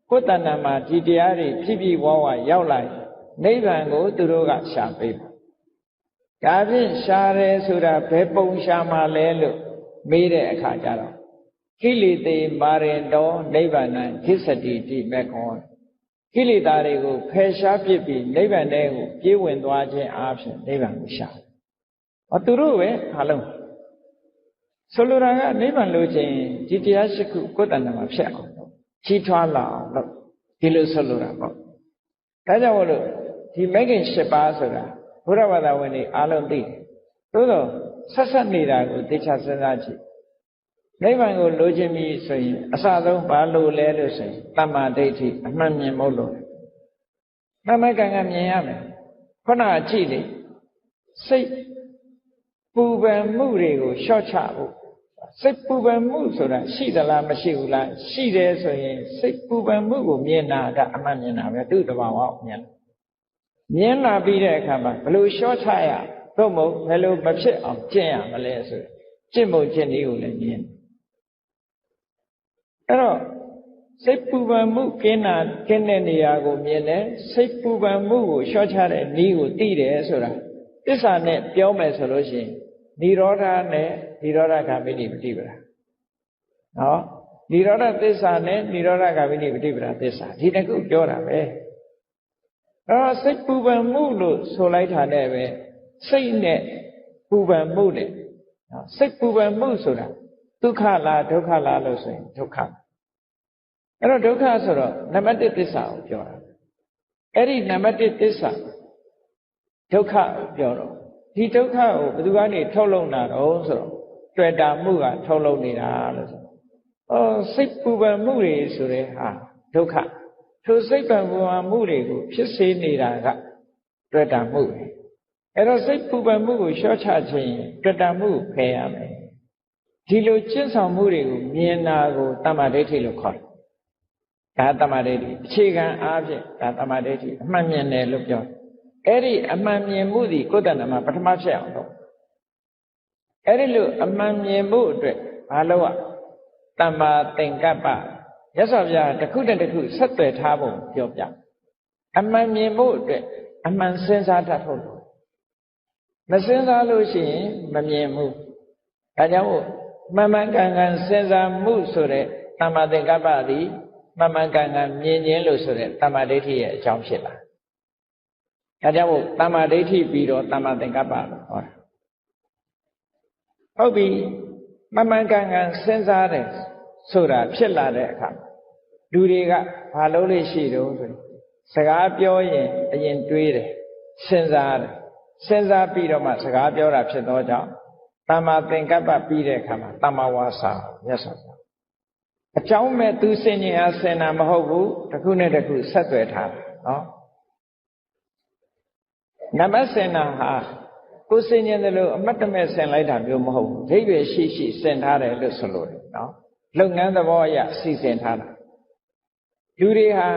ကိုယ်တဏ္ဍာမှာဒီတရားတွေဖြစ်ပြီးဝဝရောက်လာနိဗ္ဗာန်ကိုသူတို့ကရှာပေးမှာဒါဖြင့်ရှာတယ်ဆိုတာဘယ်ပုံရှာမှာလဲလို့မေးတဲ့အခါကျတော့ကိလေသေမာရင်တော်နိဗ္ဗာန်ခိစ္စတိတိမက္ခောကိလေသာတွေကိုဖယ်ရှားပစ်ပြီးနိဗ္ဗာန်ထဲကိုပြေးဝင်သွားခြင်းအားဖြင့်နိဗ္ဗာန်ကိုရှာတယ်။သူတို့ပဲအားလုံးဆိုလိုတာကနိဗ္ဗာန်လိုချင်ဒီတရားရှိခုကိုယ်တဏ္ဍာမှာဖြစ်အောင်ကြီးထွားလာအောင်လို့ဒီလိုဆိုလိုတာပေါ့။ဒါကြောင့်မို့လို့ဒီမဂ္ဂင်၈ပါးဆိုတာဘုရားဘာသာဝင်တွေအားလုံးသိတယ်။သို့တော့ဆက်ဆက်နေတာကိုသိချစဉ်းစားကြည့်နိဗ္ဗာန်ကိုလိုချင်ပြီဆိုရင်အစဆုံးဘာလို့လဲလို့ဆိုရင်တမ္မာဒိဋ္ဌိအမှန်မြင်ဖို့လိုတယ်။သမကံကမြင်ရမယ်။ခုနကကြည့်လေစိတ်ပူပန်မှုတွေကိုလျှော့ချဖို့စိတ်ပူပန်မှုဆိုတာရှိသလားမရှိဘူးလားရှိတယ်ဆိုရင်စိတ်ပူပန်မှုကိုမြင်တာကအမှန်မြင်တာပဲသူ့တဘာဝကိုမြင်လာပြီးတဲ့အခါမှာဘယ်လိုလျှော့ချရသို့မဟုတ်ဘယ်လိုမဖြစ်အောင်ကျင့်ရမလဲဆိုကျင့်ဖို့ကျင့်နည်းကိုလည်းမြင်အဲ့တော့စိတ်ပူပန်မှုကင်းတဲ့နေရာကိုမြင်တယ်စိတ်ပူပန်မှုကိုလျှော့ချတဲ့နည်းကိုသိတယ်ဆိုတာသစ္စာနဲ့ပြောမယ်ဆိုလို့ရှိရင်និရောဓနဲ့និရောဓဂမိနိပฏิပဒါနော်និရောဓသစ္စာနဲ့និရောဓဂမိနိပฏิပဒါသစ္စာဒီတစ်ခုပြောတာပဲအဲ့တော့စိတ်ပူပန်မှုလို့ဆိုလိုက်တာနဲ့ပဲစိတ်နဲ့ပူပန်မှုနဲ့နော်စိတ်ပူပန်မှုဆိုတာဒုက္ခလားဒုက္ခလားလို့ဆိုရင်ဒုက္ခအဲ့တော့ဒုက္ခဆိုတော့နံပါတ်1သစ္စာကိုပြောတာအဲ့ဒီနံပါတ်1သစ္စာဒုက္ခကိုပြောတော့ဒီဒုက္ခကိုဘယ်သူကနေထုတ်လုပ်တာတော့ဆိုတော့တွေ့တာမှုကထုတ်လုပ်နေတာလို့ဆိုစိတ်ပူပန်မှုတွေဆိုတဲ့ဟာဒုက္ခထိုစိတ်ပူပန်မှုတွေကိုဖြစ်စေနေတာကတွေ့တာမှုပဲအဲ့တော့စိတ်ပူပန်မှုကိုလျှော့ချခြင်းတွေ့တာမှုကိုဖယ်ရမယ်ဒီလိုကျင့်ဆောင်မှုတွေကိုမြင်တာကိုတမ္မာဒိဋ္ဌိလို့ခေါ်တယ် ဒါတမာဒိဋ္ဌိအခြေခံအားဖြင့်ဒါတမာဒိဋ္ဌိအမှန်မြင်တယ်လို့ပြောအဲ့ဒီအမှန်မြင်မှုဒီကိုယ်တဏ္ဍမှာပထမဖြစ်အောင်လုပ်အဲ့ဒီလိုအမှန်မြင်မှုအတွက်ဘာလို့တမ္မာသင်္ကပ္ပမြတ်စွာဘုရားတစ်ခုနဲ့တစ်ခုဆက်သွယ်ထားဖို့ပြောပြအမှန်မြင်မှုအတွက်အမှန်စဉ်းစားတတ်ဖို့မစဉ်းစားလို့ရှိရင်မမြင်ဘူးဒါကြောင့်မှန်မှန်ကန်ကန်စဉ်းစားမှုဆိုတဲ့တမ္မာသင်္ကပ္ပသည်မှန်မှန်ကန်ကန်မြင်ခြင်းလို့ဆိုတဲ့တမ္မာဒိဋ္ဌိရဲ့အကြောင်းဖြစ်လာဒါကြောင့်တမ္မာဒိဋ္ဌိပြီးတော့တမ္မာသင်္ကပ္ပလို့ဟောတာဟုတ်ပြီမှန်မှန်ကန်ကန်စဉ်းစားတယ်ဆိုတာဖြစ်လာတဲ့အခါလူတွေကဘာလုပ်လို့ရှိတော့ဆိုစကားပြောရင်အရင်တွေးတယ်စဉ်းစားတယ်စဉ်းစားပြီးတော့မှစကားပြောတာဖြစ်သောကြောင့်တမ္မာသင်္ကပ္ပပြီးတဲ့အခါမှာတမ္မာဝါစာမြတ်စွာဘုရားအကြောင်းမဲ့သူစင်ញအားဆင်တာမဟုတ်ဘူးတစ်ခုနဲ့တစ်ခုဆက်သွယ်ထားတာနော်နမဆင်တာဟာကိုစင်ញတယ်လို့အမတ်တမဲ့ဆင်လိုက်တာမျိုးမဟုတ်ဘူးဒိဋ္ဌိရှိရှိဆင်ထားတယ်လို့ဆိုလို့တယ်နော်လုပ်ငန်းသဘောအရစီစဉ်ထားတာလူတွေဟာ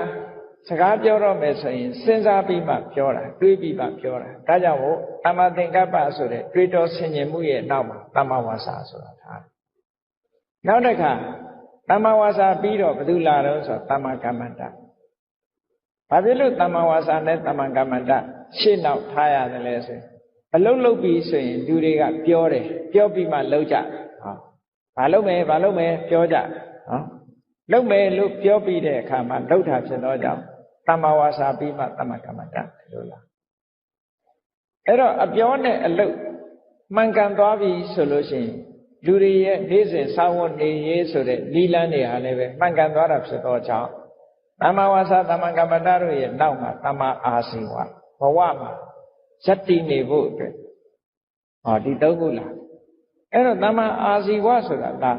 စကားပြောတော့မယ်ဆိုရင်စဉ်းစားပြီးမှပြောတာတွေးပြီးမှပြောတာဒါကြောင့်မို့တမ္မာသင်္ကပ္ပဆိုတဲ့တွေးတောဆင်ញင်မှုရဲ့နောက်မှာတမ္မာဝါစာဆိုတာထားနောက်တစ်ခါတမ္မာဝါစာပြီးတော့ဘယ်သူလာတော့ဆိုတမ္မာကမ္မန္တဘာဖြစ်လို့တမ္မာဝါစာနဲ့တမ္မာကမ္မန္တရှေ့နောက်ထားရတယ်လဲဆိုရင်အလုံးလုံးပြီးဆိုရင်လူတွေကပြောတယ်ပြောပြီးမှလုပ်ကြဟောဘာလုပ်မယ်ပြောကြဟောလုပ်မယ်လို့ပြောပြီးတဲ့အခါမှာလုပ်တာဖြစ်တော့ကြောင့်တမ္မာဝါစာပြီးမှတမ္မာကမ္မန္တလို့လားအဲ့တော့အပြောနဲ့အလုပ်မှန်ကန်သွားပြီဆိုလို့ရှိရင်လူတွေရဲ့နေ့စဉ်စာဝတ်နေရေးဆိုတဲ့နိလန်းတွေဟာလည်းပဲမှန်ကန်သွားတာဖြစ်တော့ကြောင့်တမ္မာဝါစာတမ္မာကမ္မန္တတို့ရဲ့နောက်မှာတမ္မာအာဇီဝဘဝမှာဇတ္တိနေဖို့အတွက်ဟောဒီသုံးခုလားအဲ့တော့တမ္မာအာဇီဝဆိုတာလား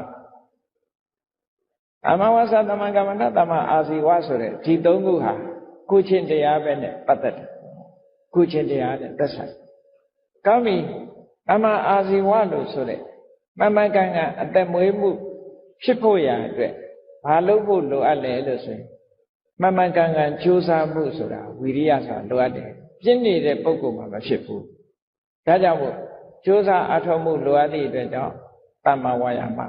တမ္မာဝါစာတမ္မာကမ္မန္တတမ္မာအာဇီဝဆိုတဲ့ဒီသုံးခုဟာကုချင်းတရားပဲနဲ့ပတ်သက်တယ်ကုချင်းတရားနဲ့သက်ဆိုင်ကောင်းပြီတမ္မာအာဇီဝလို့ဆိုတဲ့မှန်မှန်ကန်ကန်အသက်မွေးမှုဖြစ်ဖို့ရာအတွက်ဘာလုပ်ဖို့လိုအပ်လဲလို့ဆိုရင်မှန်မှန်ကန်ကန်ကြိုးစားမှုဆိုတာဝိရိယဆိုတာလိုအပ်တယ်ပြင်းနေတဲ့ပုဂ္ဂိုလ်မှာမဖြစ်ဘူးဒါကြောင့်မို့ကြိုးစားအထောက်မှုလိုအပ်သည့်အတွက်ကြောင့်တမ္မာဝါယာမ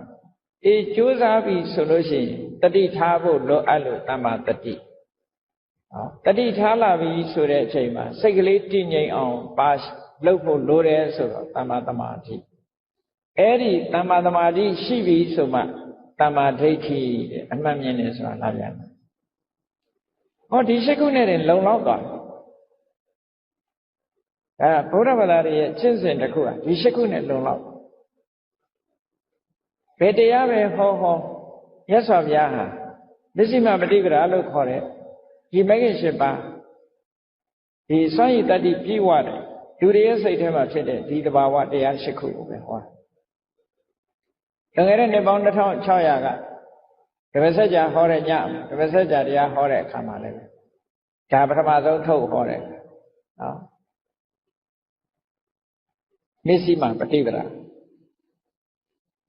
ကြိုးစားပြီဆိုလို့ရှိရင်တတိထားဖို့လိုအပ်လို့တမ္မာတတိတတိထားလာပြီဆိုတဲ့အချိန်မှာစိတ်ကလေးတည်ငြိမ်အောင်ပါလုပ်ဖို့လိုတယ်ဆိုတော့တမ္မာသမာဓိအဲ့ဒီတမ္မာသမာဓိရှိပြီဆိုမှတမ္မာဒိဋ္ဌိတဲ့အမှန်မြင်တယ်ဆိုတာလာပြန်တယ်ဟောဒီရှိခုနဲ့တင်လုံလောက်သွားဗုဒ္ဓဘာသာရဲ့ကျင့်စဉ်တစ်ခုဟာဒီရှိခုနဲ့လုံလောက်ဘယ်တရားပဲဟောမြတ်စွာဘုရားဟာမစ္စည်းမပฏิပဒါလို့ခေါ်တဲ့ဒီမဂ္ဂင်၈ပါးဒီစွမ်းရည်တတ္တိပြည့်ဝတယ်လူတွေရဲ့စိတ်ထဲမှာဖြစ်တဲ့ဒီတဘာဝတရား၈ခုကိုပဲဟောတကယ်တဲ့နှစ်ပေါင်း2600ကတပည့်ဆက်ကြာဟောတဲ့ညတပည့်ဆက်ကြာတရားဟောတဲ့အခါမှာလည်းဒါပထမဆုံးထုတ်ဟောတယ်နော်မစ္စည်းမပฏิပဒါ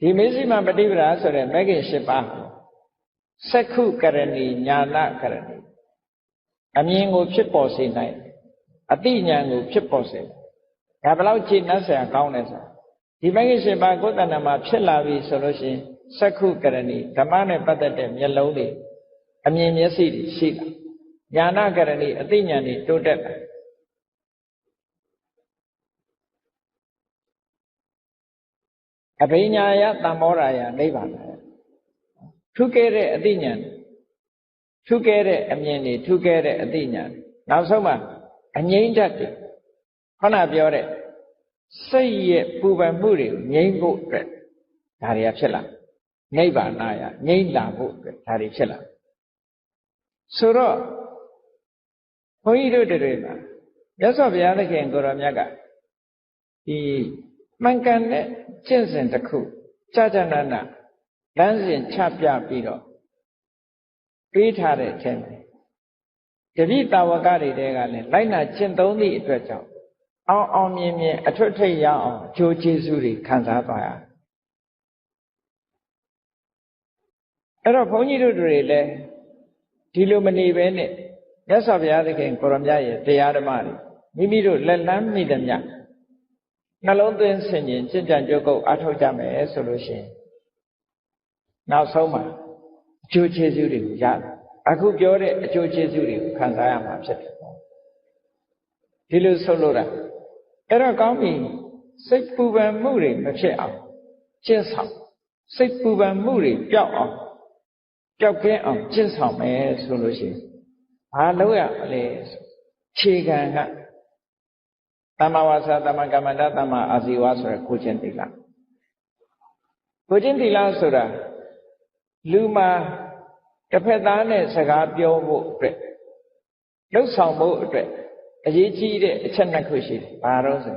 ဒီမစ္စည်းမပฏิပဒါဆိုတဲ့မဂ္ဂင်၈ပါးစက္ခုကရဏီညာနာကရဏီအမြင်ကိုဖြစ်ပေါ်စေနိုင်အတိညာကိုဖြစ်ပေါ်စေဒါဘယ်လောက်ခြေနှက်ဆရာကောင်းလဲဆိုဒီမဂ္ဂင်၈ပါးကိုယ်တဏ္ဍမှာဖြစ်လာပြီဆိုလို့ရှိရင်စက္ခုကရဏီဓမ္မနဲ့ပတ်သက်တဲ့မျက်လုံးတွေအမြင်မျက်စိတွေရှိတာညာနာကရဏီအတိညာတွေတိုးတက်လာအဘိညာယသံမောရာယနိဗ္ဗာန်ထူးကဲတဲ့အတိညာထူးကဲတဲ့အမြင်တွေထူးကဲတဲ့အတိညာနောက်ဆုံးမှအငြိမ့်တတ်တယ်ခဏပြောတဲ့စိတ်ရဲ့ပူပန်မှုတွေကိုငြိမ့်ဖို့အတွက်ဒါတွေကဖြစ်လာနိဗ္ဗာန်ယငြိမ့်လာဖို့အတွက်ဒါတွေဖြစ်လာဆိုတော့ဘုန်းကြီးတို့တွေမှာမြတ်စွာဘုရားသခင်ကိုရောမြတ်ကဒီမှန်ကန်တဲ့ကျင့်စဉ်တစ်ခုကြာကြာနာနာလမ်းစဉ်ချပြပြီးတော့ပေးထားတဲ့အချိန်မှာတပိတာဝကတွေတဲကလည်းလိုက်နာကျင့်သုံးသည့်အတွက်ကြောင့်အောင်မြင်မြင်အထွတ်ထိပ်ရအောင်အကျိုးကျေးဇူးတွေခံစားသွားရအဲ့တော့ဘုန်းကြီးတို့တွေလည်း ဒီလိုမနေပဲနဲ့မြတ်စွာဘုရားသခင်ကိုရမြတ်ရဲ့တရားဓမ္မတွေမိမိတို့လက်လန်းမိသမျှနှလုံးသွင်းဆင်ခြင်ကျင့်ကြံကြိုးကုပ်အားထုတ်ကြမယ်ဆိုလို့ရှိရင်နောက်ဆုံးမှာအကျိုးကျေးဇူးတွေကိုရတယ်အခုပြောတဲ့အကျိုးကျေးဇူးတွေကိုခံစားရမှာဖြစ်တယ်ဒီလိုဆုံးလို့တာအဲ့တော့ကောင်းပြီစိတ်ပူပန်မှုတွေမဖြစ်အောင်ကျင့်ဆောင်စိတ်ပူပန်မှုတွေပျောက်အောင်ပျောက်ကင်းအောင်ကျင့်ဆောင်မယ်ဆိုလို့ရှိရင်ဘာလုပ်ရမလဲခြေခံကသမ္မာဝါစာသမ္မာကမ္မန္တသမ္မာအာဇီဝဆိုရယ်ကိုကျင့်သီလကိုကျင့်သီလဆိုတာလူမှာတစ်ဖက်သားနဲ့စကားပြောဖို့အတွက်လှုပ်ဆောင်ဖို့အတွက်အရေးကြီးတဲ့အချက်နှစ်ခုရှိတယ်ဘာလို့ဆို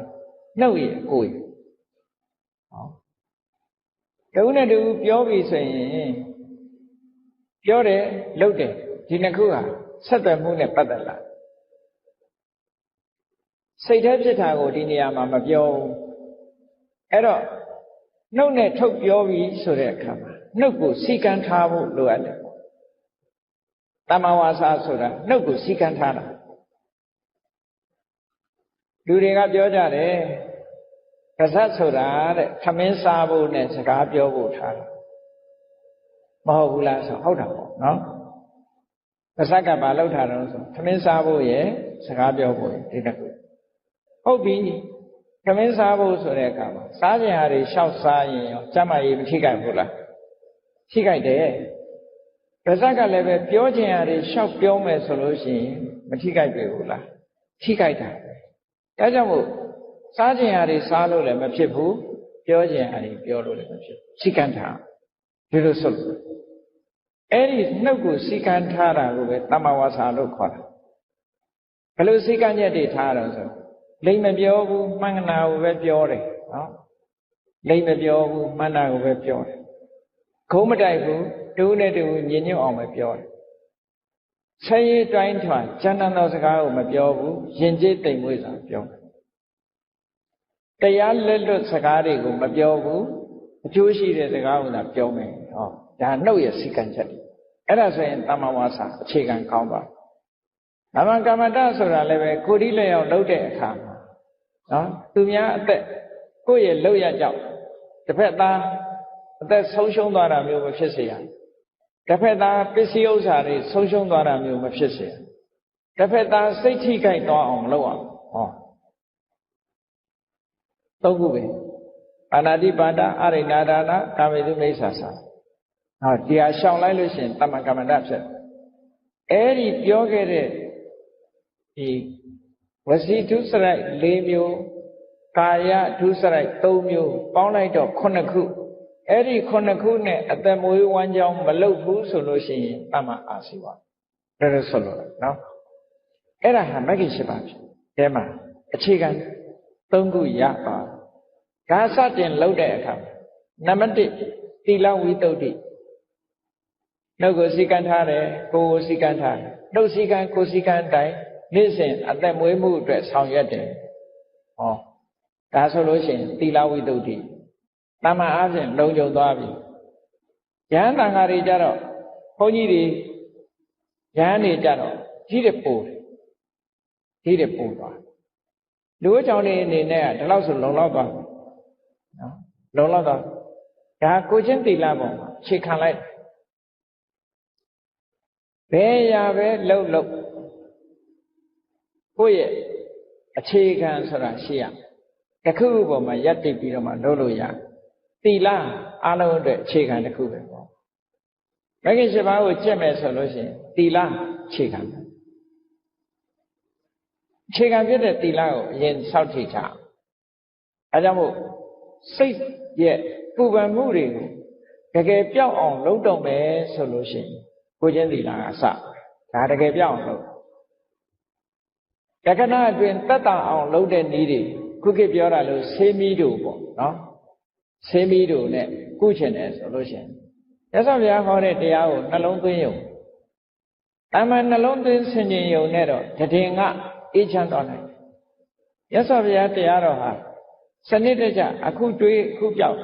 နှုတ်ရကိုယ်ဟောတဦးနဲ့တူပြောပြီဆိုရင်ပြောတယ်လုပ်တယ်ဒီနှစ်ခုဟာဆက်သွယ်မှုနဲ့ပတ်သက်လာစိတ်ထဲဖြစ်တာကိုဒီနေရာမှာမပြောဘူးအဲ့တော့နှုတ်နဲ့ထုတ်ပြောပြီဆိုတဲ့အခါမှာနှုတ်ကိုစီကံထားဖို့လိုအပ်တယ်တမ္မာဝါစာဆိုတာနှုတ်ကိုစီကံထားတာလူတွေကပြောကြတယ်ပါဇက်ဆိုတာတဲ့ထမင်းစားဖို့နဲ့စကားပြောဖို့ထားတာမဟုတ်ဘူးလားဆိုဟုတ်တာပေါ့နော်ပါဇက်ကဘာလုပ်ထားတော့ဆိုထမင်းစားဖို့ရဲ့စကားပြောဖို့ဒီတစ်ခုဟုတ်ပြီထမင်းစားဖို့ဆိုတဲ့အခါမှာစားကြင်ဟာတွေရှောက်စားရင်ရောကျမကြီးမထိခိုက်ဘူးလားထိခိုက်တယ်ပါဇက်ကလည်းပဲပြောကြင်ဟာတွေရှောက်ပြောမယ်ဆိုလို့ရှိရင်မထိခိုက်ပြီဘူးလားထိခိုက်တာဒါကြောင့်မို့စားကြင်ဟာတွေစားလို့လည်းမဖြစ်ဘူးပြောကြင်ဟာတွေပြောလို့လည်းမဖြစ်ဘူးစီကံထားဒီလိုဆိုလို့အဲ့ဒီနှုတ်ကိုစီကံထားတာကိုပဲတမ္မာဝါစာလို့ခေါ်တာဘယ်လိုစီကံချက်တွေထားတော့ဆိုလိမ့်မပြောဘူးမှန်ကနာကိုပဲပြောတယ်နော်လိမ့်မပြောဘူးမှန်တာကိုပဲပြောတယ်ခုံးမတိုက်ဘူးတူနဲ့တူညင်ညွတ်အောင်ပဲပြောတယ်ဆဲရဲတိုင်းထွာကျမ်းသောစကားကိုမပြောဘူးယဉ်ကျေးတိမ်မွေ့စွာပြောတယ်တရားလက်လွတ်စကားတွေကိုမပြောဘူးအကျိုးရှိတဲ့စကားကိုသာပြောမယ်ဟောဒါနှုတ်ရဲ့စီကံချက်တွေအဲ့ဒါဆိုရင်တမ္မာဝါစာအခြေခံကောင်းပါသမ္မာကမ္မန္တဆိုတာလည်းပဲကိုယ်ဒီလျောက်လုပ်တဲ့အခါမှာနော်သူများအသက်ကိုယ့်ရဲ့လုပ်ရကြောက်တစ်ဖက်သားအသက်ဆုံးရှုံးသွားတာမျိုးမဖြစ်စေရတစ်ဖက်သားပစ္စည်းဥစ္စာတွေဆုံးရှုံးသွားတာမျိုးမဖြစ်စေရတစ်ဖက်သားစိတ်ထိခိုက်သွားအောင်မလုပ်အောင်ဟောသုံးခုပဲအာနာတိပါဒအရိဏဒါနကာမေတုမိစ္ဆာစာဟောတရားရှောင်လိုက်လို့ရှိရင်တမ္မာကမ္မန္တဖြစ်အဲ့ဒီပြောခဲ့တဲ့ဒီဝစီဒုစရိုက်၄မျိုးကာယဒုစရိုက်၃မျိုးပေါင်းလိုက်တော့9ခုအဲ့ဒီ9ခုနဲ့အသက်မွေးဝမ်းကြောင်းမလုပ်ဘူးဆိုလို့ရှိရင်တမ္မာအာစီဝဒါလို့ဆိုလို့နော်အဲ့ဒါဟာမဂ္ဂင်၈ပါးဖြစ်အဲမှာအခြေခံ၃ခုရပါဒါစတင်လုပ်တဲ့အခါနံပါတ်1သီလဝိသုဒ္ဓိနှုတ်ကိုစီကံထားတယ်ကိုယ်ကိုစီကံထားတယ်နှုတ်စီကံကိုယ်စီကံတိုင်းနေ့စဉ်အသက်မွေးမှုအတွက်ဆောင်ရွက်တယ်ဟောဒါဆိုလို့ရှိရင်သီလဝိသုဒ္ဓိတမ္မာအားဖြင့်လုံခြုံသွားပြီယဟန်တန်ဃာတွေကြတော့ဘုန်းကြီးတွေယဟန်တွေကြတော့ကြီးတဲ့ပို့ကြီးတဲ့ပို့သွားလူ့ကြောင့်နေအနေနဲ့ကဒီလောက်ဆိုလုံလောက်သွားနော်လုံလောက်သွားဒါကိုချင်းသီလပေါ်မှာခြေခံလိုက်ဘယ်ရာပဲလှုပ်ကိုယ့်ရဲ့အခြေခံဆိုတာရှိရတစ်ခုခုပေါ်မှာယက်တိပြီးတော့မှလုပ်လို့ရသီလအလုံးအတွက်အခြေခံတစ်ခုပဲပေါ့မဂ္ဂင်၈ပါးကိုကျင့်မယ်ဆိုလို့ရှိရင်သီလအခြေခံအခြေခံဖြစ်တဲ့သီလကိုအရင်စောင့်ထိထားအဲကြောင့်မို့စိတ်ရဲ့ပူပန်မှုတွေကိုတကယ်ပြောက်အောင်လုပ်တော့မယ်ဆိုလို့ရှိရင်ကိုချင်းသီလကစဒါတကယ်ပြောက်အောင်လုပ်တက္ကနာအတွင်တတ်တာအောင်လုပ်တဲ့နည်းတွေခုခေတ်ပြောတာလို့ဆေးမီးတို့ပေါ့နော်ဆေးမီးတို့နဲ့ကုချင်တယ်ဆိုလို့ရှိရင်ရသော်ဗျာဟောတဲ့တရားကိုနှလုံးသွင်းရုံအမှန်နှလုံးသွင်းဆင်ခြင်ရုံနဲ့တော့တည်ငါအေးချမ်းသွားနိုင်ရသော်ဗျာတရားတော်ဟာစနစ်တကျအခုတွေးအခုပြောက်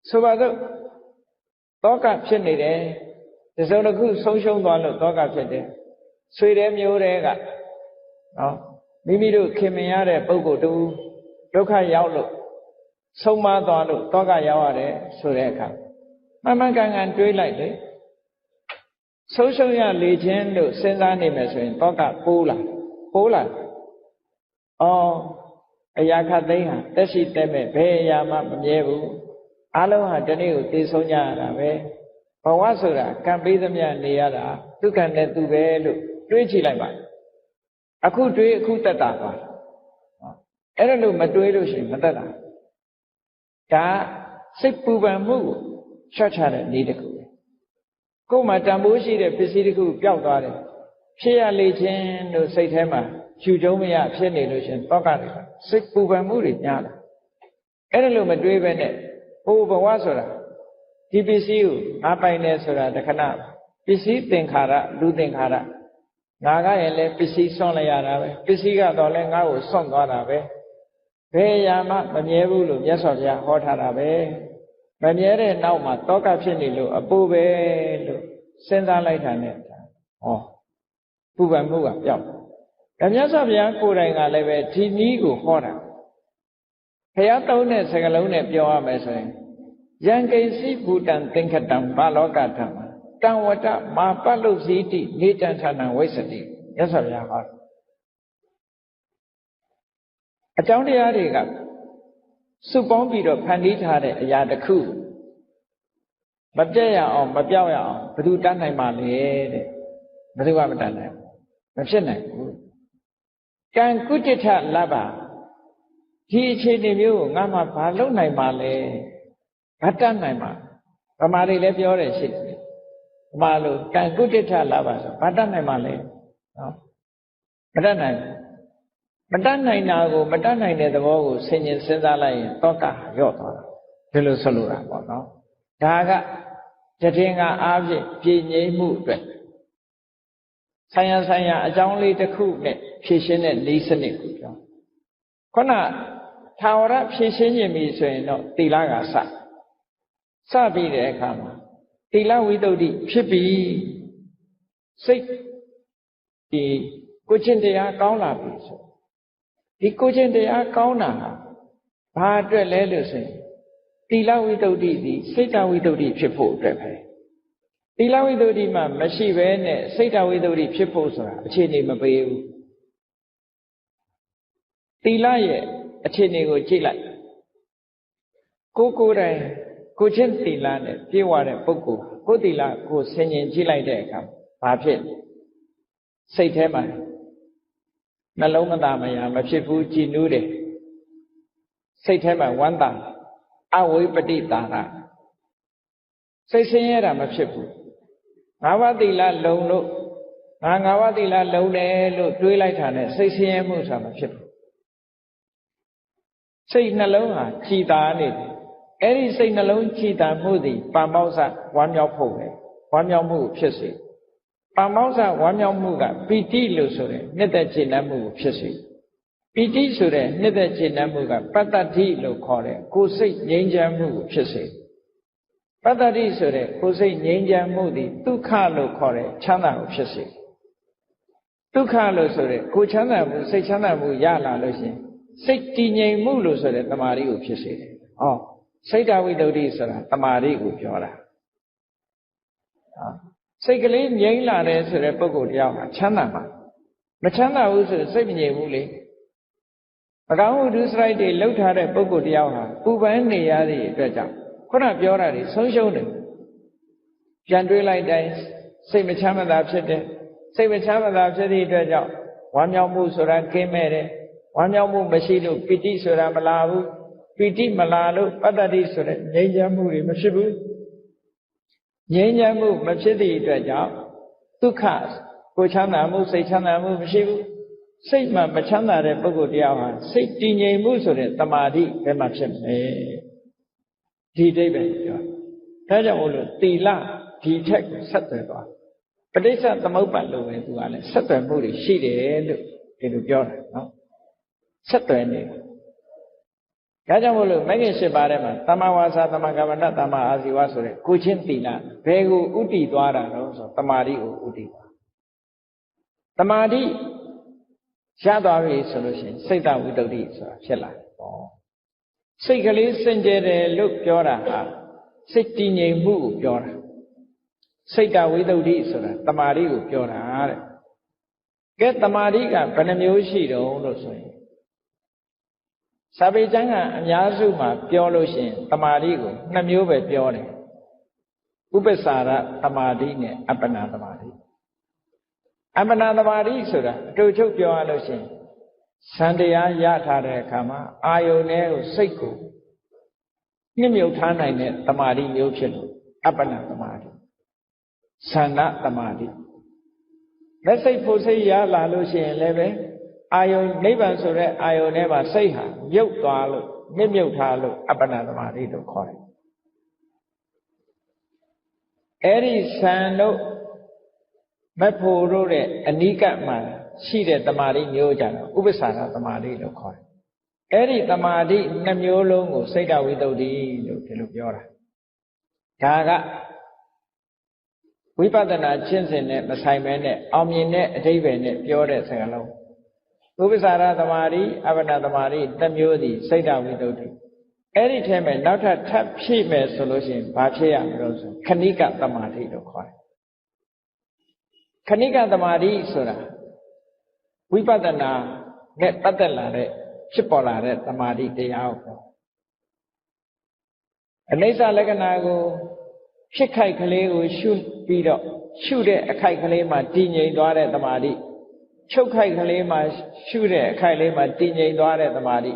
ဆိုပါစို့တောကဖြစ်နေတယ် ဒီစုံတစ်ခုဆုံးရှုံးသွားလို့တောကဖြစ်တယ်ဆွေတဲ့မျိုးတွေကနော်မိမိတို့ခင်မင်ရတဲ့ပုဂ္ဂိုလ်တူဒုက္ခရောက်လို့ဆုံးမသွားလို့တောကရောက်ရတယ်ဆိုတဲ့အခါမှန်မှန်ကန်ကန်တွေးလိုက်လေဆုံးရှုံးရလေခြင်းလို့စဉ်းစားနေမယ်ဆိုရင်တောကပိုးလာအော်အရာခတ်သိမ်းဟာတက်ရှိတက်မဲ့ဘယ်အရာမှမမြဲဘူးအလုံးဟာဒီနေ့ကိုသိဆုံးကြရတာပဲဘဝဆိုတာကံပေးသမျှနေရတာဒုက္ခနဲ့သူပဲလို့တွေးကြည့်လိုက်ပါအခုတွေးအခုတက်တာပါအဲ့ဒါလို့မတွေးလို့ရှိရင်မတက်တာဒါစိတ်ပူပန်မှုကိုချွတ်ချတဲ့နေ့တစ်ခုပဲကိုယ်မှာတန်ဖိုးရှိတဲ့ပစ္စည်းတစ်ခုပျောက်သွားတယ်ဖြစ်ရလေခြင်းလို့စိတ်ထဲမှာယူကျုံမရဖြစ်နေလို့ရှင်တောကတွေစိတ်ပူပန်မှုတွေများလာအဲ့ဒါလို့မတွေးပဲနဲ့ဟိုဘဝဆိုတာဒီပစ္စည်းကိုငါပိုင်နေဆိုတာတခဏပစ္စည်းသင်္ခါရလူသင်္ခါရငါကရင်လည်းပစ္စည်းဆွန့်လိုက်ရတာပဲပစ္စည်းကတော့လည်းငါ့ကိုဆွန့်သွားတာပဲဘယ်အရာမှမမြဲဘူးလို့မြတ်စွာဘုရားဟောထားတာပဲမမြဲတဲ့နောက်မှာတောကဖြစ်နေလို့အပူပဲလို့စဉ်းစားလိုက်တာနဲ့ဟောပူပန်မှုကပျောက်တယ်မြတ်စွာဘုရားကိုယ်တိုင်ကလည်းပဲဒီနည်းကိုဟောတာဘုရားသုံးတဲ့စကားလုံးနဲ့ပြောရမယ်ဆိုရင်ယံကိစီဘူတံသင်္ခတံဘာလောကဓမ္မတံဝတ္တမာပလုဇီတိနေတံဌာနံဝိသတိမြတ်စွာဘုရားဟောအကြောင်းတရားတွေကစုပေါင်းပြီးတော့ဖန်တီးထားတဲ့အရာတစ်ခုမပြတ်ရအောင်မပြောက်ရအောင်ဘယ်သူတတ်နိုင်ပါလဲတဲ့ဘယ်သူမှမတတ်နိုင်မဖြစ်နိုင်ဘူးကံကုဋ္ဌထလဘဒီအခြေအနေမျိုးကိုငါမှဘာလုပ်နိုင်ပါလဲဘာတတ်နိုင်ပါဗမာတွေလည်းပြောတယ်ရှိတယ်ဗမာလိုကံကုဋ္ဌထလဘဆိုဘာတတ်နိုင်ပါလဲနော်မတတ်နိုင်မတတ်နိုင်တာကိုမတတ်နိုင်တဲ့သဘောကိုဆင်ញင်စဉ်းစားလိုက်ရင်တောကရော့သွားတာဒီလိုဆိုလိုတာပေါ့နော်ဒါကတည်င်းကအားဖြင့်ပြည့်ငြိမ်းမှုအတွက်ဆိုင်ရာအကြောင်းလေးတစ်ခုနဲ့ဖြည့်ရှင်းတဲ့ဤစနစ်ကိုပြောခုနထာဝရဖြည့်ရှင်းခြင်းပြီဆိုရင်တော့သီလကစပြီးတဲ့အခါမှာသီလဝိတ္တုဖြစ်ပြီးစိတ်ဒီကိုချင်းတရားကောင်းလာပြီဆိုဒီကိုချင်းတရားကောင်းတာဟာဘာအတွက်လဲလို့ဆိုရင်သီလဝိတ္တုဒီစိတ်တဝိတ္တုဖြစ်ဖို့အတွက်ပဲသီလဝိတ္တုမှမရှိဘဲနဲ့စိတ်တဝိတ္တုဖြစ်ဖို့ဆိုတာအခြေအနေမပေးဘူးသီလရဲ့အခြေအနေကိုကြည့်လိုက်ကိုယ်တိုင်ကိုချင်းသီလနဲ့ပြည့်ဝတဲ့ပုဂ္ဂိုလ်ကိုသီလကိုဆင်ញင်ကြည့်လိုက်တဲ့အခါဘာဖြစ်စိတ်ထဲမှာနှလုံးမသားမယာမဖြစ်ဘူးကြည်နူးတယ်စိတ်ထဲမှာဝမ်းသာအဝိပတိတာရစိတ်ဆင်းရဲတာမဖြစ်ဘူးငါးပါးသီလလုံလို့ငါးပါးသီလလုံတယ်လို့တွေးလိုက်တာနဲ့စိတ်ဆင်းရဲမှုဆိုတာမဖြစ်ဘူးစိတ်နှလုံးဟာကြည်သာနေတယ်အဲ့ဒီစိတ်နှလုံးကြည်သာမှုသည်ပါမောက္ခဝမ်းမြောက်ဖို့ပဲဝမ်းမြောက်မှုဖြစ်စေပါမောက္ခဝမ်းမြောက်မှုကပီတိလို့ဆိုတဲ့နှစ်သက်ကျေနပ်မှုကိုဖြစ်စေပီတိဆိုတဲ့နှစ်သက်ကျေနပ်မှုကပတ္တတိလို့ခေါ်တဲ့ကိုယ်စိတ်ငြိမ်းချမ်းမှုကိုဖြစ်စေပတ္တတိဆိုတဲ့ကိုယ်စိတ်ငြိမ်းချမ်းမှုသည်ဒုက္ခလို့ခေါ်တဲ့ချမ်းသာကိုဖြစ်စေဒုက္ခလို့ဆိုတဲ့ကိုယ်ချမ်းသာမှုစိတ်ချမ်းသာမှုရလာလို့ရှိရင်စိတ်တည်ငြိမ်မှုလို့ဆိုတဲ့တမာရီကိုဖြစ်စေတယ်။ဟောစိတ်တဝိတ္တုဆိုတာတမာရီကိုပြောတာ။စိတ်ကလေးငြိမ်လာတယ်ဆိုတဲ့ပုဂ္ဂိုလ်တယောက်ဟာချမ်းသာမှာမချမ်းသာဘူးဆိုစိတ်မငြိမ်ဘူးလေ။မကောင်းမှုဒုစရိုက်တွေလှုပ်ထားတဲ့ပုဂ္ဂိုလ်တယောက်ဟာပူပန်နေရတဲ့အတွက်ကြောင့်ခုနပြောတာတွေဆုံးရှုံးတယ်။ပြန်တွေးလိုက်တိုင်းစိတ်မချမ်းသာဖြစ်တယ်။စိတ်မချမ်းသာဖြစ်တဲ့အတွက်ကြောင့်ဝမ်းမြောက်မှုဆိုတာကင်းမဲ့တယ်။ဝမ်းမြောက်မှုမရှိလို့ပီတိဆိုတာမလာဘူးပီတိမလာလို့ပတ္တတိဆိုတဲ့ငြိမ်းချမ်းမှုတွေမဖြစ်ဘူးငြိမ်းချမ်းမှုမဖြစ်သည့်အတွက်ကြောင့်ဒုက္ခကိုချမ်းသာမှုစိတ်ချမ်းသာမှုမရှိဘူးစိတ်မှမချမ်းသာတဲ့ပုဂ္ဂိုလ်တရားဟာစိတ်တည်ငြိမ်မှုဆိုတဲ့တမာတိဘယ်မှာဖြစ်မလဲဒီအိဗယ်ပြောဒါကြောင့်မို့လို့သီလဒီထက်ဆက်သွယ်သွားပဋိစ္စသမုပ္ပါဒ်လို့ပဲသူကလည်းဆက်သွယ်မှုတွေရှိတယ်လို့ဒီလိုပြောတာနော်ဆက်သွယ်နေ ဒါကြောင့်မို့လို့မဂ္ဂင်၈ပါးထဲမှာသမ္မာဝါစာသမ္မာကမ္မန္တသမ္မာအာဇီဝဆိုတဲ့ကိုချင်းသီလဘယ်ကိုဥတည်သွားတာတော့ဆိုတမာတိကိုဥတည်သွားတမာတိရသွားပြီဆိုလို့ရှိရင်စိတ်တဝိတ္တုဆိုတာဖြစ်လာတယ်ပေါ့စိတ်ကလေးစင်ကြယ်တယ်လို့ပြောတာဟာစိတ်တည်ငြိမ်မှုကိုပြောတာစိတ်တဝိတ္တုဆိုတာတမာတိကိုပြောတာတဲ့ကဲတမာတိကဘယ်နှမျိုးရှိတုံးလို့ဆိုရင်စာပေကျမ်းကအများစုမှာပြောလို့ရှိရင်တမာတိကို2မျိုးပဲပြောတယ်ဥပ္ပစာရတမာတိနဲ့အပ္ပနာတမာတိအပ္ပနာတမာတိဆိုတာအတူချုပ်ပြောရလို့ရှိရင်စံတရားရထားတဲ့အခါမှာအာယုန်နဲ့ကိုစိတ်ကိုနှိမ့်မြုပ်ထားနိုင်တဲ့တမာတိမျိုးဖြစ်လို့အပ္ပနာတမာတိသန္နတမာတိလက်စိတ်ဖို့စိတ်ရလာလို့ရှိရင်လည်းပဲအာယုန်နိဗ္ဗာန်ဆိုတဲ့အာယုန်ထဲမှာစိတ်ဟာမြုပ်သွားလို့နှိမ့်မြုပ်ထားလို့အပ္ပနာတမာတိလို့ခေါ်တယ်အဲ့ဒီသံတို့မဖို့တို့တဲ့အနိကမှာရှိတဲ့တမာတိမျိုးကြတော့ဥပ္ပစာရတမာတိလို့ခေါ်တယ်အဲ့ဒီတမာတိ2မျိုးလုံးကိုစိတ်တဝိတ္တုလို့ဒီလိုပြောတာဒါကဝိပဿနာကျင့်စဉ်နဲ့မဆိုင်ဘဲနဲ့အောင်မြင်တဲ့အဓိပ္ပာယ်နဲ့ပြောတဲ့စကားလုံးဥပ္ပစာရတမာတိအပ္ပနာတမာတိ2မျိုးသည်စိတ်တဝိတ္တုအဲ့ဒီထဲမှာနောက်ထပ်ဖြည့်မယ်ဆိုလို့ရှိရင်ဘာဖြစ်ရမလို့ဆိုခဏိကတမာတိလို့ခေါ်တယ်ခဏိကတမာတိဆိုတာဝိပဿနာနဲ့ပတ်သက်လာတဲ့ဖြစ်ပေါ်လာတဲ့တမာတိတရားကိုအနိစ္စလက္ခဏာကိုဖြစ်ခိုက်ကလေးကိုရှုပြီးတော့ရှုတဲ့အခိုက်ကလေးမှာတည်ငြိမ်သွားတဲ့တမာတိချုပ်ခိုက်ကလေးမှာရှုတဲ့အခိုက်လေးမှာတည်ငြိမ်သွားတဲ့တမာတိ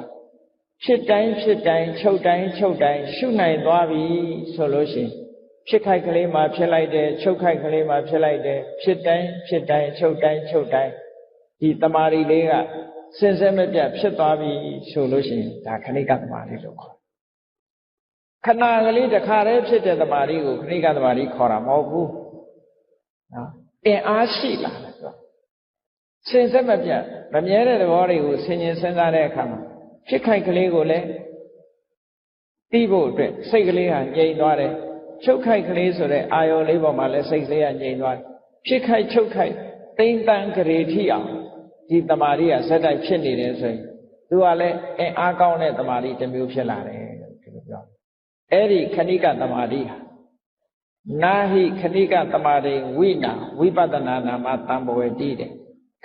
ဖြစ်တိုင်းဖြစ်တိုင်းချုပ်တိုင်းချုပ်တိုင်းရှုနိုင်သွားပြီဆိုလို့ရှိရင်ဖြစ်ခိုက်ကလေးမှာဖြစ်လိုက်တယ်ချုပ်ခိုက်ကလေးမှာဖြစ်လိုက်တယ်ဖြစ်တိုင်းဖြစ်တိုင်းချုပ်တိုင်းချုပ်တိုင်းဒီတမာတိလေးကစင်စစ်မပြတ်ဖြစ်သွားပြီဆိုလို့ရှိရင်ဒါခဏိကတမာတိလို့ခေါ်ခဏကလေးတစ်ခါတည်းဖြစ်တဲ့တမာတိကိုခဏိကတမာတိခေါ်တာမဟုတ်ဘူးနော်အင်အားရှိလာတယ်ဆိုစင်စစ်မပြတ်မမြဲတဲ့သဘောတွေကိုဆင်ញင်စဉ်းစားတဲ့အခါမှာဖြစ်ခိုက်ကလေးကိုလည်းသိဖို့အတွက်စိတ်ကလေးဟာငြိမ်သွားတယ်ချုပ်ခိုက်ကလေးဆိုတဲ့အာယုံလေးပေါ်မှာလည်းစိတ်ကလေးကငြိမ်သွားတယ်ဖြစ်ခိုက်ချုပ်ခိုက်တိမ့်တန်းကြရေထိအောင်ဒီတမာတိကဇက်တိုက်ဖြစ်နေတယ်ဆိုရင်သူကလည်းအင်အားကောင်းတဲ့တမာတိတစ်မျိုးဖြစ်လာတယ်လို့ဒီလိုပြောအဲ့ဒီခဏိကတမာတိဟာနာဟိခဏိကတမာတိဝိနာဝိပဿနာနာမတံဘဝတိတဲ့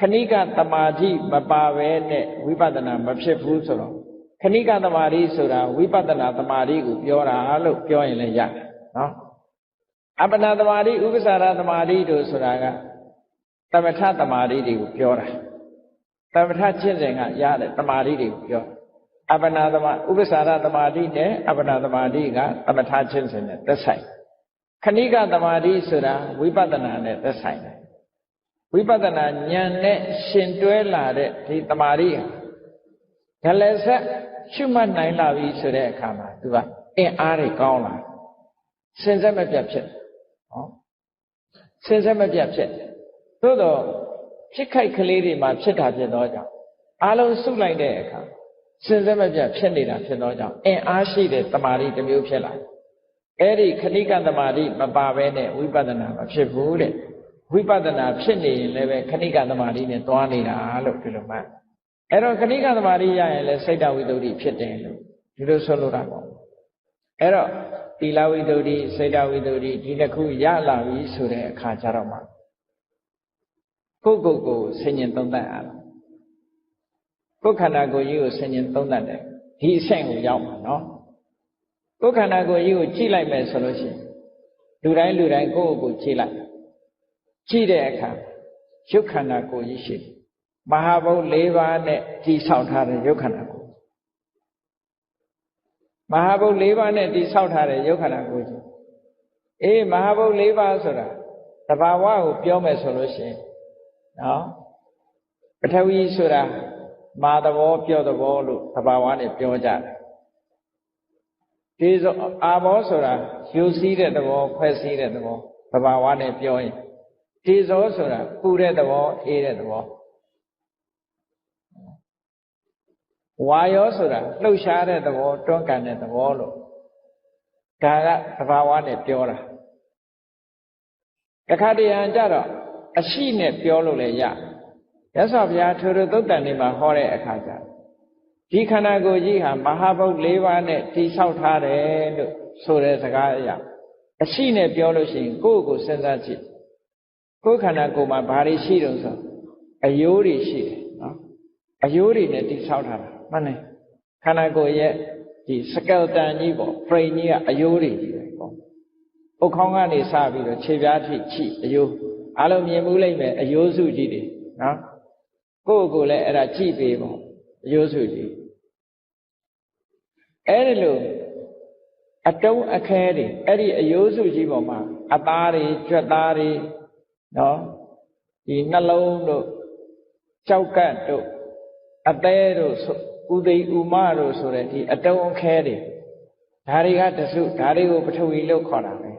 ခဏိကတမာတိမပါဘဲနဲ့ဝိပဿနာမဖြစ်ဘူးဆိုတော့ခဏိကတမာတိဆိုတာဝိပဿနာတမာတိကိုပြောတာလို့ပြောရင်လည်းရတယ်နော်အပ္ပနာတမာတိဥပ္ပစာရတမာတိတို့ဆိုတာကသမထတမာတိတွေကိုပြောတာသမထကျင့်စဉ်ကရတဲ့တမာတိတွေကိုပြောအပ္ပနာတမာဥပ္ပစာရတမာတိနဲ့အပ္ပနာတမာတိကသမထကျင့်စဉ်နဲ့သက်ဆိုင်ခဏိကတမာတိဆိုတာဝိပဿနာနဲ့သက်ဆိုင်တယ်ဝိပဿနာဉာဏ်နဲ့ရှင်တွဲလာတဲ့ဒီတမာတိဟာဒလဆက်ရှုမှတ်နိုင်လာပြီဆိုတဲ့အခါမှာသူကအင်အားတွေကောင်းလာစင်စစ်မပြတ်ဖြစ်ဟောစင်စစ်မပြတ်ဖြစ်သို့တော့ဖြစ်ခိုက်ကလေးတွေမှာဖြစ်တာဖြစ်တော့ကြောင့်အားလုံးစုလိုက်တဲ့အခါစင်စစ်မပြတ်ဖြစ်နေတာဖြစ်တော့ကြောင့်အင်အားရှိတဲ့တမာတိတစ်မျိုးဖြစ်လာအဲ့ဒီခဏိကတမာတိမပါဘဲနဲ့ဝိပဿနာမဖြစ်ဘူးတဲ့ဝိပဿနာဖြစ်နေရင်လည်းပဲခဏိကတမာတိနဲ့သွားနေတာလို့ဒီလိုမှအဲ့တော့ခဏိကတမာတိရရင်လည်းစိတ်တဝိတ္တုဖြစ်တယ်လို့ဒီလိုဆိုလိုတာပေါ့အဲ့တော့သီလဝိတ္တုစိတ်တဝိတ္တုဒီတစ်ခုရလာပြီဆိုတဲ့အခါကျတော့မှကိုယ့်ကိုဆင်ញင်သုံးသပ်ရအောင်ကိုယ်ခန္ဓာကိုယ်ကြီးကိုဆင်ញင်သုံးသပ်တယ်ဒီအဆင့်ကိုရောက်မှာနော်ကိုယ်ခန္ဓာကိုယ်ကြီးကိုကြည့်လိုက်မယ်ဆိုလို့ရှိရင်လူတိုင်းကိုယ့်ကိုကြည့်လိုက်ကြည့်တဲ့အခါရုပ်ခန္ဓာကိုယ်ကြီးရှိတယ်မဟာဘုတ်၄ပါးနဲ့တည်ဆောက်ထားတဲ့ရုပ်ခန္ဓာကိုယ်မဟာဘုတ်၄ပါးနဲ့တည်ဆောက်ထားတဲ့ရုပ်ခန္ဓာကိုယ်ကြီးမဟာဘုတ်၄ပါးဆိုတာသဘာဝကိုပြောမယ်ဆိုလို့ရှိရင်နော်ပထဝီဆိုတာမာသဘောပြောသဘောလို့သဘာဝနဲ့ပြောကြတယ်ဒီဆိုအာဘောဆိုတာယူစည်းတဲ့သဘောဖွဲ့စည်းတဲ့သဘောသဘာဝနဲ့ပြောရင်ဒီဇောဆိုတာပူတဲ့သဘောအေးတဲ့သဘော ဝါယောဆိုတာလှုပ်ရှားတဲ့သဘောတွန်းကန်တဲ့သဘောလို့ဒါကသဘာဝနဲ့ပြောတာတခါတရံကြတော့အရှိနဲ့ပြောလို့လည်းရမြတ်စွာဘုရားထိုသုတ်တန်နေမှာဟောတဲ့အခါကျဒီခန္ဓာကိုယ်ကြီးဟာမဟာဘုတ်၄ပါးနဲ့တည်ဆောက်ထားတယ်လို့ဆိုတဲ့စကားအရာအရှိနဲ့ပြောလို့ရှိရင်ကိုယ့်ကိုစဉ်းစားကြည့်ကိုယ်ခန္ဓာကိုယ်မှာဘာတွေရှိတုံးဆိုအယိုးတွေရှိတယ်နော်အယိုးတွေနဲ့တည်ဆောက်ထားတာမှန်တယ်ခန္ဓာကိုယ်ရဲ့ဒီစကယ်တန်ကြီးပေါ့ brain ကြီးကအယိုးတွေကြီးပဲပေါ့ဥခေါင်းကနေစပြီးတော့ခြေပြားထိချိအယိုးအားလုံးမြင်မှုလိုက်မယ်အယိုးစုကြီးတွေနော်ကိုယ့်ကိုယ်လည်းအဲ့ဒါကြည့်ပေးပေါ့အယိုးစုကြီးအဲ့ဒီလိုအတုံးအခဲတွေအဲ့ဒီအယိုးစုကြီးပေါ်မှာအသားတွေကြွက်သားတွေနော်ဒီနှလုံးတို့ကြောက်ကတ်တို့အသေးတို့ဥသိဥမတို့ဆိုတဲ့ဒီအတုံးအခဲတွေဒါတွေကတစုဒါတွေကိုပထဝီလို့ခေါ်တာပဲ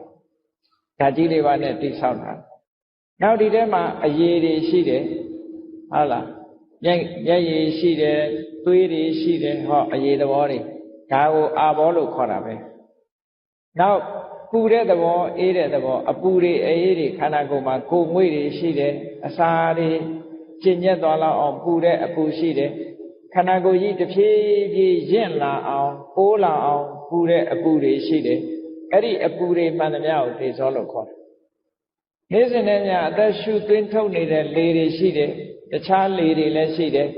ဓာတ်ကြီးလေးပါးနဲ့တိဆောက်တာနောက်ဒီထဲမှာအရည်တွေရှိတယ်ဟုတ်လားမျက်ရည်ရှိတယ်သွေးတွေရှိတယ်ဟောအရည်သဘောတွေဒါကိုအာဘောလို့ခေါ်တာပဲနောက်ပူတဲ့သဘောအေးတဲ့သဘောအပူတွေအေးတွေခန္ဓာကိုယ်မှာကိုယ်ငွေ့တွေရှိတယ်အစာတွေကျဉ်ညက်သွားလောက်အောင်ပူတဲ့အပူရှိတယ်ခန္ဓာကိုယ်ကြီးတစ်ဖြည်းဖြည်းရင့်လာအောင်ပိုးလာအောင်ပူတဲ့အပူတွေရှိတယ်အဲ့ဒီအပူတွေမှန်သမျှကိုသေဇောလို့ခေါ်တယ်နေ့စဉ်နဲ့ညအသက်ရှူသွင်းထုတ်နေတဲ့လေတွေရှိတယ်တခြားလေတွေလည်းရှိတယ်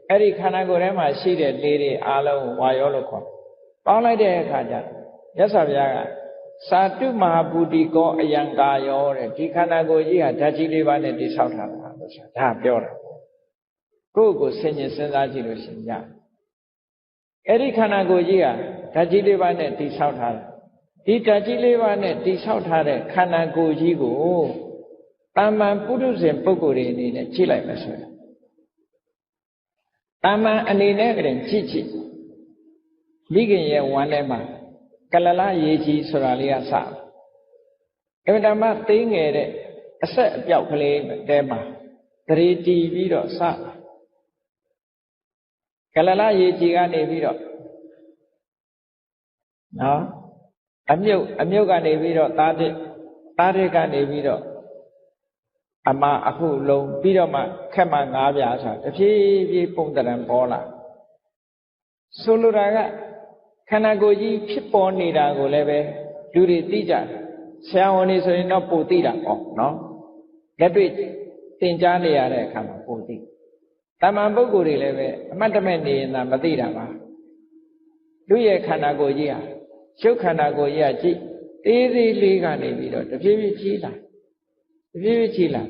အဲ့ဒီခန္ဓာကိုယ်ထဲမှာရှိတဲ့လေတွေအားလုံးဝါယောလို့ခေါ်တယ်ပေါင်းလိုက်တဲ့အခါကျမြတ်စွာဘုရားကသာတုမဟာဘူတိကောအယံကာယောတဲ့ဒီခန္ဓာကိုယ်ကြီးဟာဓာတ်ကြီးလေးပါးနဲ့တိဆောက်ထားတာလို့ဆိုတာဒါပြောတာကိုယ့်ကိုဆင်ញင်စဉ်းစားကြည့်လို့ရှိရင်အဲ့ဒီခန္ဓာကိုယ်ကြီးဟာဓာတ်ကြီးလေးပါးနဲ့တိဆောက်ထားတယ်ဒီဓာတ်ကြီးလေးပါးနဲ့တိဆောက်ထားတဲ့ခန္ဓာကိုယ်ကြီးကိုတာမန်ပုထုဇဉ်ပုဂ္ဂိုလ်တွေအနေနဲ့ကြည့်လိုက်မယ်ဆိုရင်တာမန်အနေနဲ့ကလည်းကြည့်မိခင်ရဲ့ဝမ်းထဲမှာကလလရေကြီးဆိုတာလေးကစအမှန်တမ်းသိငယ်တဲ့အဆက်အပြောက်ကလေးတဲမှာသတိတီးပြီးတော့စကလလရေကြီးကနေပြီးတော့နော်အမြုပ်ကနေပြီးတော့သားတစ်ကနေပြီးတော့အမအခုလုံးပြီးတော့မှခက်မှ၅ပြားဆိုတာတဖြည်းဖြည်းပုံတရံပေါ်လာဆိုလိုတာကခန္ဓာကိုယ်ကြီးဖြစ်ပေါ်နေတာကိုလည်းပဲလူတွေသိကြတယ်ဆရာဝန်တွေဆိုရင်တော့ပိုသိတာပေါ့နော်လက်တွေ့သင်ကြားနေရတဲ့အခါမှာပိုသိတာမန်ပုဂ္ဂိုလ်တွေလည်းပဲအမှတ်တမဲ့နေရင်သာမသိတာပါလူရဲ့ခန္ဓာကိုယ်ကြီးဟာရုပ်ခန္ဓာကိုယ်ကြီးကကြည့်သေးသေးလေးကနေပြီးတော့တဖြည်းဖြည်းကြီးလာတဖြည်းဖြည်းကြီးလာ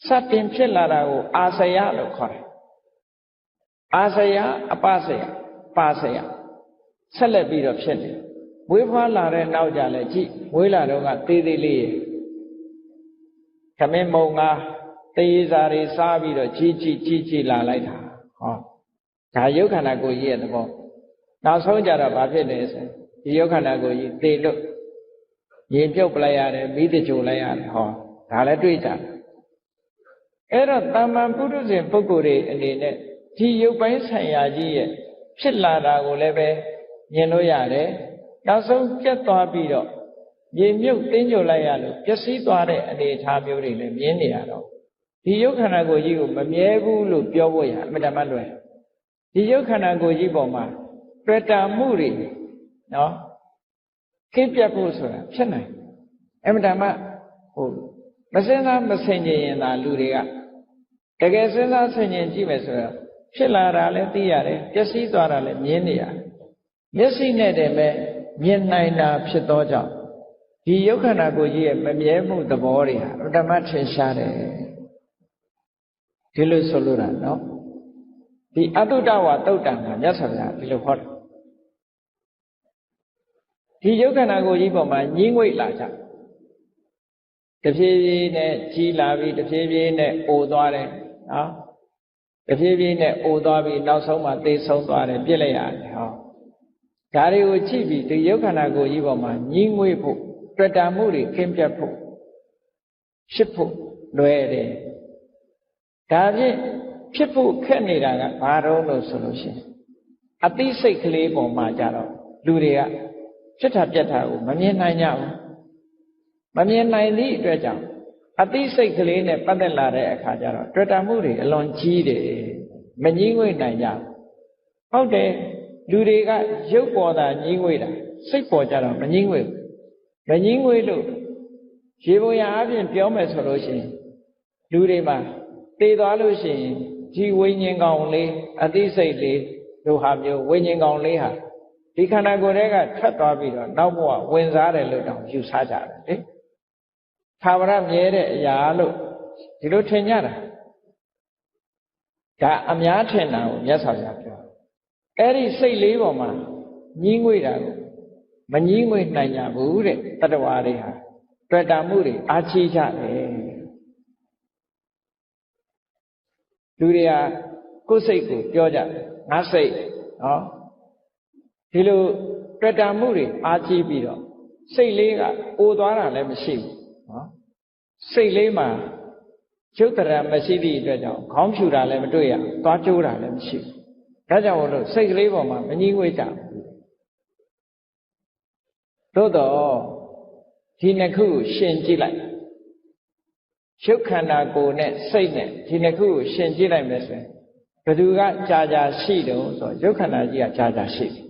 စတင်ဖြစ်လာတာကိုအာစယလို့ခေါ်တယ်အာစယအပစယပါစယဆက်လက်ပြီးတော့ဖြစ်နေမွေးဖွားလာတဲ့နောက်ကြလဲကြည့်မွေးလာတော့ကသေးသေးလေးခမင်းမုံငါတေးစာတွေစားပြီးတော့ကြီးလာလိုက်တာဟောဒါယုတ်ခန္ဓာကိုယ်ကြီးရဲ့သဘောနောက်ဆုံးကြတော့ဘာဖြစ်လဲဆိုဒီယုတ်ခန္ဓာကိုယ်ကြီးသေလို့ရေပြုတ်ပလိုက်ရတယ်မိတကြိုလိုက်ရတယ်ဟောဒါလည်းတွေ့ကြတယ်အဲ့တော့တာမန်ပုထုဇဉ်ပုဂ္ဂိုလ်တွေအနေနဲ့ဒီယုတ်ပိုင်းဆိုင်ရာကြီးရဲ့ဖြစ်လာတာကိုလည်းပဲမြင်လို့ရတယ်နောက်ဆုံးပြတ်သွားပြီးတော့ရေမြုပ်တင်းညိုလိုက်ရလို့ပျက်စီးသွားတဲ့အနေအထားမျိုးတွေလည်းမြင်နေရတော့ဒီယုတ်ခန္ဓာကိုယ်ကြီးကိုမမြဲဘူးလို့ပြောဖို့ရအမှန်တမ်းလွယ်ဒီယုတ်ခန္ဓာကိုယ်ကြီးပေါ်မှာတွေ့တာမှုတွေနော်ကိပြတ်ဖို့ဆိုတာဖြစ်နိုင်အမှန်တမ်းမစင်စားမဆင်ခြင်ရင်သာလူတွေကတကယ်စဉ်းစားဆင်ခြင်ကြည့်မယ်ဆိုတော့ဖြစ်လာတာလည်းသိရတယ်ပျက်စီးသွားတာလည်းမြင်နေရတယ်မျက်စိနဲ့တည်းပဲမြင်နိုင်တာဖြစ်သောကြောင့်ဒီယုတ်ခန္ဓာကိုယ်ကြီးရဲ့မမြဲမှုသဘောတွေဟာဓမ္မထင်ရှားတယ်ဒီလိုဆိုလို့တာနော်ဒီအတုတဝါတုတ်တံမှာမြတ်စွာဘုရားဒီလိုဟောတယ်ဒီယုတ်ခန္ဓာကိုယ်ကြီးပေါ်မှာညှိငွေ့လာကြတဖြည်းဖြည်းနဲ့ကြီးလာပြီးတဖြည်းဖြည်းနဲ့အိုသွားတယ်နော်တဖြည်းဖြည်းနဲ့အိုသွားပြီးနောက်ဆုံးမှသေဆုံးသွားတယ်ပြစ်လိုက်ရတယ်ဟောဒါတွေကိုကြည့်ပြီးဒီယုတ်ခန္ဓာကိုယ်ကြီးပေါ်မှာညှိငွေ့ဖို့တွေ့တာမှုတွေကင်းပြတ်ဖို့ဖြစ်ဖို့လွယ်တယ်ဒါဖြင့်ဖြစ်ဖို့ခက်နေတာကဘာတော့လို့ဆိုလို့ရှိရင် အသိစိတ်ကလေးပေါ်မှာကြတော့လူတွေကဖြစ်တာပြက်တာကိုမမြင်နိုင်ကြဘူးမမြင်နိုင်သည့်အတွက်ကြောင့်အသိစိတ်ကလေးနဲ့ပတ်သက်လာတဲ့အခါကျတော့တွေ့တာမှုတွေအလွန်ကြီးတယ်မငြင်းငွေ့နိုင်ကြဟုတ်တယ်လူတွေကရုပ်ပေါ်တာငြင်းငွေ့တာစိတ်ပေါ်ကြတော့မငြင်းငွေ့မငြင်းငွေ့လို့ရေပုံရအပြင်ပြောမယ်ဆိုလို့ရှိရင်လူတွေမှာသေသွားလို့ရှိရင်ဒီဝိညာဉ်ကောင်လေးအသိစိတ်လေးတို့ဟာမျိုးဝိညာဉ်ကောင်လေးဟာဒီခန္ဓာကိုယ်ထဲကထွက်သွားပြီးတော့နောက်ဘဝဝင်စားတယ်လို့တောင်ယူဆကြတယ်လေသာဝရမြဲတဲ့အရာလို့ဒီလိုထင်ကြတာဒါအများထင်တာကိုမြတ်စွာဘုရားပြောအဲ့ဒီစိတ်လေးပေါ်မှာညှင်းငွေ့တာကိုမညှင်းငွေ့နိုင်ကြဘူးတဲ့တတ္တဝါတွေဟာတွေ့တာမှုတွေအားကြီးကြတယ်လူတွေကကိုယ်စိတ်ကိုပြောကြတယ်ငါစိတ်နော်ဒီလိုတွေ့တာမှုတွေအားကြီးပြီးတော့စိတ်လေးကအိုသွားတာလည်းမရှိဘူးနော်စိတ်လေးမှာကျုပ်တရမရှိသည့်အတွက်ကြောင့်ခေါင်းဖြူတာလည်းမတွေ့ရသွားကျိုးတာလည်းမရှိဘူးဒါကြောင့်လို့စိတ်ကလေးပေါ်မှာမငြင်းငွေ့ကြဘူးသို့တော့ဒီနှစ်ခုကိုရှင်ကြည့်လိုက်ရုပ်ခန္ဓာကိုယ်နဲ့စိတ်နဲ့ဒီနှစ်ခုကိုရှင်ကြည့်လိုက်မယ်ဆိုရင်ဘယ်သူကကြာကြာရှိတုံးဆိုတော့ရုပ်ခန္ဓာကြီးကကြာကြာရှိတယ်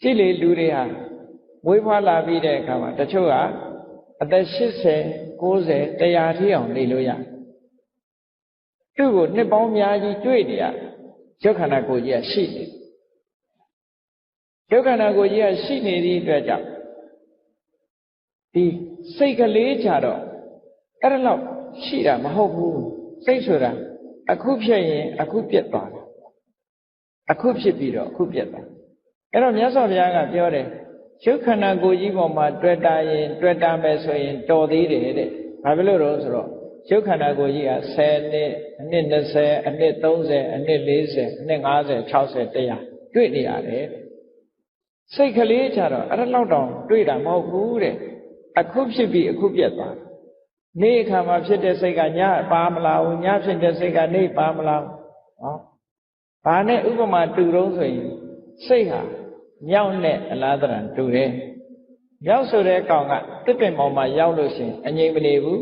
ကြည့်လေလူတွေဟာမွေးဖွားလာပြီးတဲ့အခါမှာတချို့ကအသက်80 90 100ထိအောင်နေလို့ရသူ့ကိုနှစ်ပေါင်းများကြီးတွေ့နေရရုပ်ခန္ဓာကိုယ်ကြီးကရှိနေရုပ်ခန္ဓာကိုယ်ကြီးကရှိနေသည့်အတွက်ကြောင့်ဒီစိတ်ကလေးကြတော့အဲ့ဒါတော့ရှိတာမဟုတ်ဘူးစိတ်ဆိုတာအခုဖြစ်ရင်အခုပြတ်သွားတယ်အခုဖြစ်ပြီးတော့အခုပြတ်သွားအဲ့တော့မြတ်စွာဘုရားကပြောတယ်ရုပ်ခန္ဓာကိုယ်ကြီးပေါ်မှာတွေ့တာရင်တွေ့တာမယ်ဆိုရင်တော်သေးတယ်တဲ့ဘာဖြစ်လို့တော့ဆိုတော့ရုပ်ခန္ဓာကိုယ်ကြီးက10နှစ်အနှစ်20အနှစ်30အနှစ်40အနှစ်50 60 100တွေ့နေရတယ်စိတ်ကလေးကြတော့အဲ့ဒါလောက်တောင်တွေ့တာမဟုတ်ဘူးတဲ့အခုဖြစ်ပြီးအခုပြတ်သွားနေ့အခါမှာဖြစ်တဲ့စိတ်ကညပါမလားဘူးညဖြစ်တဲ့စိတ်ကနေပါမလားနော်ဘာနဲ့ဥပမာတူတော့ဆိုရင်စိတ်ဟာမြောက်နဲ့အလားတရံတူတယ်မြောက်ဆိုတဲ့ကောင်ကတစ်ပင်ပေါ်မှာရောက်လို့ရှိရင်အငြိမ်မနေဘူး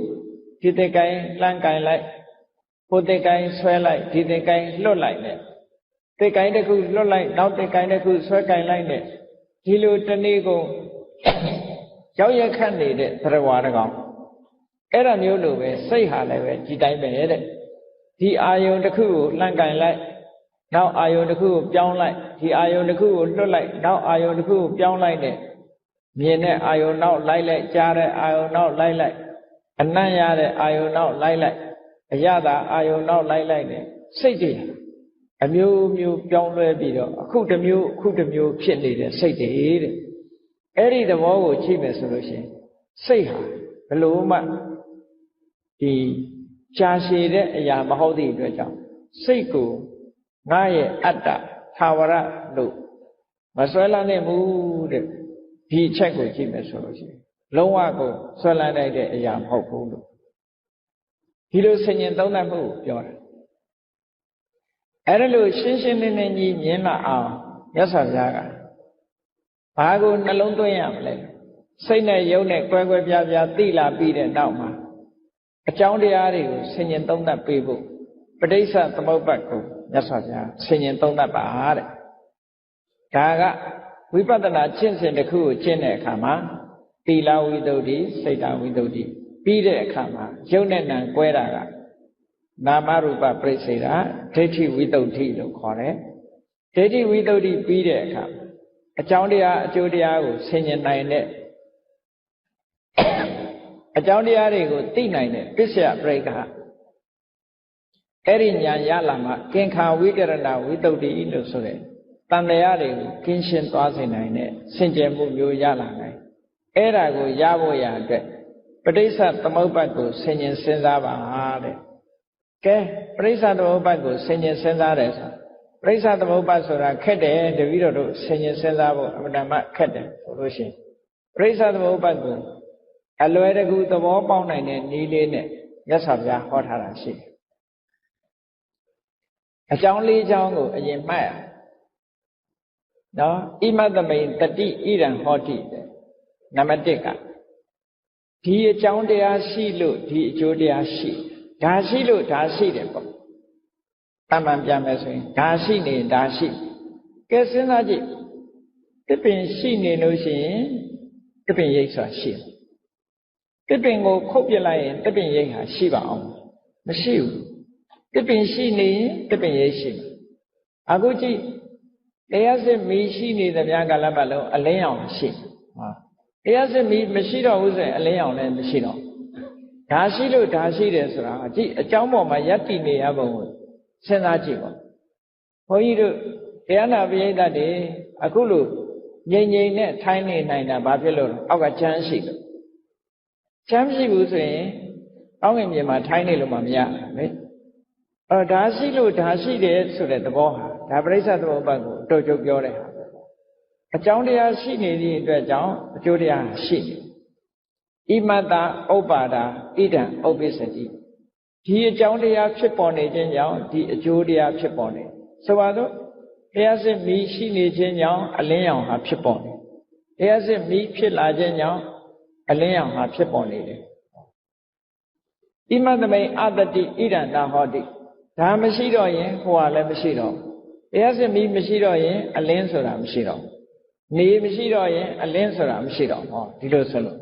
ဒီတစ်ကိုင်းလှမ်းကိုင်းလိုက်ဟိုတစ်ကိုင်းဆွဲလိုက်ဒီတစ်ကိုင်းလွတ်လိုက်နဲ့တစ်ကိုင်းတစ်ခုလွတ်လိုက်နောက်တစ်ကိုင်းတစ်ခုဆွဲကိုင်းလိုက်နဲ့ဒီလိုတနေ့ကုန်ရောက်ရခတ်နေတဲ့သရဝါတကောင်အဲ့ဒါမျိုးလိုပဲစိတ်ဟာလည်းပဲဒီတိုင်းပဲတဲ့ဒီအာယုံတစ်ခုကိုလှမ်းကိုင်းလိုက်နောက်အာယုံတစ်ခုကိုပြောင်းလိုက်ဒီအာယုံတစ်ခုကိုလွတ်လိုက်နောက်အာယုံတစ်ခုကိုပြောင်းလိုက်နဲ့မြင်တဲ့အာယုံနောက်လိုက်လိုက်ကြားတဲ့အာယုံနောက်လိုက်လိုက်အနံ့ရတဲ့အာယုံနောက်လိုက်လိုက်အရသာအာယုံနောက်လိုက်လိုက်နဲ့စိတ်တွေအမျိုးမျိုးပြောင်းလဲပြီးတော့အခုတစ်မျိုးအခုတစ်မျိုးဖြစ်နေတဲ့စိတ်တွေတဲ့အဲ့ဒီသဘောကိုကြည့်မယ်ဆိုလို့ရှိရင်စိတ်ဟာဘယ်လိုမှဒီရှားရှည်တဲ့အရာမဟုတ်သည့်အတွက်ကြောင့်စိတ်ကိုငါရဲ့အတ္တသာဝရလို့မဆွဲလန်းနိုင်ဘူးတဲ့ဒီအချက်ကိုကြည့်မယ်ဆိုလို့ရှိရင်လုံးဝကိုဆွဲလန်းနိုင်တဲ့အရာမဟုတ်ဘူးလို့ဒီလိုဆင်ញင်သုံးသပ်မှုကိုပြောတာအဲ့ဒါလို့ရှင်းရှင်းလင်းလင်းကြီးမြင်လာအောင်မြတ်စွာဘုရားကဘာကိုနှလုံးသွင်းရမလဲစိတ်နဲ့ယုံနဲ့ကွဲကွဲပြားပြားသိလာပြီးတဲ့နောက်မှာအကြောင်းတရားတွေကိုဆင်ញင်သုံးသပ်ပေးဖို့ပဋိစ္စသမုပ္ပါဒ်ကိုမြတ်စွာဘုရားဆင်ញင်သုံးသပ်ပါတဲ့ဒါကဝိပဿနာကျင့်စဉ်တစ်ခုကိုကျင့်တဲ့အခါမှာသီလဝိသုဒ္ဓိစိတ်တဝိသုဒ္ဓိပြီးတဲ့အခါမှာယုံနဲ့နံကွဲတာကနာမရူပပရိစ္ဆေဒဒိဋ္ဌိဝိသုဒ္ဓိလို့ခေါ်တယ်ဒိဋ္ဌိဝိသုဒ္ဓိပြီးတဲ့အခါအကြောင်းတရားအကျိုးတရားကိုဆင်ញင်နိုင်တဲ့အကြောင်းတရားတွေကိုသိနိုင်တဲ့ပစ္စယပရိက္ခအဲ့ဒီဉာဏ်ရလာမှကင်္ခာဝိကရဏဝိသုဒ္ဓိလို့ဆိုတဲ့တန်တရားတွေကိုကင်းရှင်းသွားစေနိုင်တဲ့စင်ကြယ်မှုမျိုးရလာနိုင်အဲ့ဒါကိုရဖို့ရအတွက်ပဋိစ္စသမုပ္ပါဒ်ကိုဆင်ញင်စဉ်းစားပါတဲ့ကဲပဋိစ္စသမုပ္ပါဒ်ကိုဆင်ញင်စဉ်းစားတယ်ဆိုပဋိစ္စသမုပ္ပါဒ်ဆိုတာခက်တယ်တပည့်တော်တို့ဆင်ញင်စဉ်းစားဖို့အမှန်တမ်းခက်တယ်ဆိုလို့ရှိရင်ပဋိစ္စသမုပ္ပါဒ်ကိုအလွယ်တကူသဘောပေါက်နိုင်တဲ့နည်းလေးနဲ့မြတ်စွာဘုရားဟောထားတာရှိတယ်အကြောင်းလေးကြောင်းကိုအရင်မှတ်ရ နော်ဣမတမိန်တတိဣရံဟောတိနံပါတ်1ကဒီအကြောင်းတရားရှိလို့ဒီအကျိုးတရားရှိဒါရှိလို့ဒါရှိတယ်ပေါ့တမန်ပြန်မယ်ဆိုရင်ဒါရှိနေဒါရှိကဲစဉ်းစားကြည့်တစ်ပင်ရှိနေလို့ရှိရင်တစ်ပင်ရိပ်ဆိုတာရှိတယ်တစ်ပင်ကိုခုတ်ပြလိုက်ရင်တစ်ပင်ရိပ်ဟာရှိပါအောင်မရှိဘူးတစ်ပင်ရှိနေရင်တစ်ပင်ရိပ်ရှိမှာအခုကြည့်တရားစစ်မီးရှိနေသမျှကာလပတ်လုံးအလင်းရောင်ရှိဟာတရားစစ်မီးမရှိတော့ဘူးဆိုရင်အလင်းရောင်လည်းမရှိတော့ဒါရှိလို့ဒါရှိတယ်ဆိုတာကြည့်အကြောင်းပေါ်မှာယက်တည်နေရပုံကိုစဉ်းစားကြည့်ပါဘုန်းကြီးတို့တရားနာပရိသတ်တွေအခုလိုငြိမ်ငြိမ်နဲ့ထိုင်းနေနိုင်တာဘာဖြစ်လို့လဲအောက်ကချမ်းရှိလို့ချမ်းမရှိဘူးဆိုရင်အောက်ငင်မြေမှာထိုင်းနေလို့မှမရဘူးလေဒါရှိလို့ဒါရှိတယ်ဆိုတဲ့သဘောဟာဒါပရိစ္ဆေသမုပ္ပါဒ်ကိုအတော်ကျုပ်ပြောတဲ့ဟာအကြောင်းတရားရှိနေသည့်အတွက်ကြောင့်အကျိုးတရားရှိနေဣမတဥပ္ပါဒာဣဒံဥပ္ပစ္စတိဒီအကြောင်းတရားဖြစ်ပေါ်နေခြင်းကြောင့်ဒီအကျိုးတရားဖြစ်ပေါ်နေဆိုပါတော့တရားစစ်မီးရှိနေခြင်းကြောင့်အလင်းရောင်ဟာဖြစ်ပေါ်နေတရားစစ်မီးဖြစ်လာခြင်းကြောင့်အလင်းရောင်ဟာဖြစ်ပေါ်နေတယ်ဣမတမိန်အတတိဣဒံနာဟောတိဒါမရှိတော့ရင်ဟိုဟာလည်းမရှိတော့တရားစစ်မီးမရှိတော့ရင်အလင်းဆိုတာမရှိတော့နေမရှိတော့ရင်အလင်းဆိုတာမရှိတော့ဟောဒီလိုဆိုလို့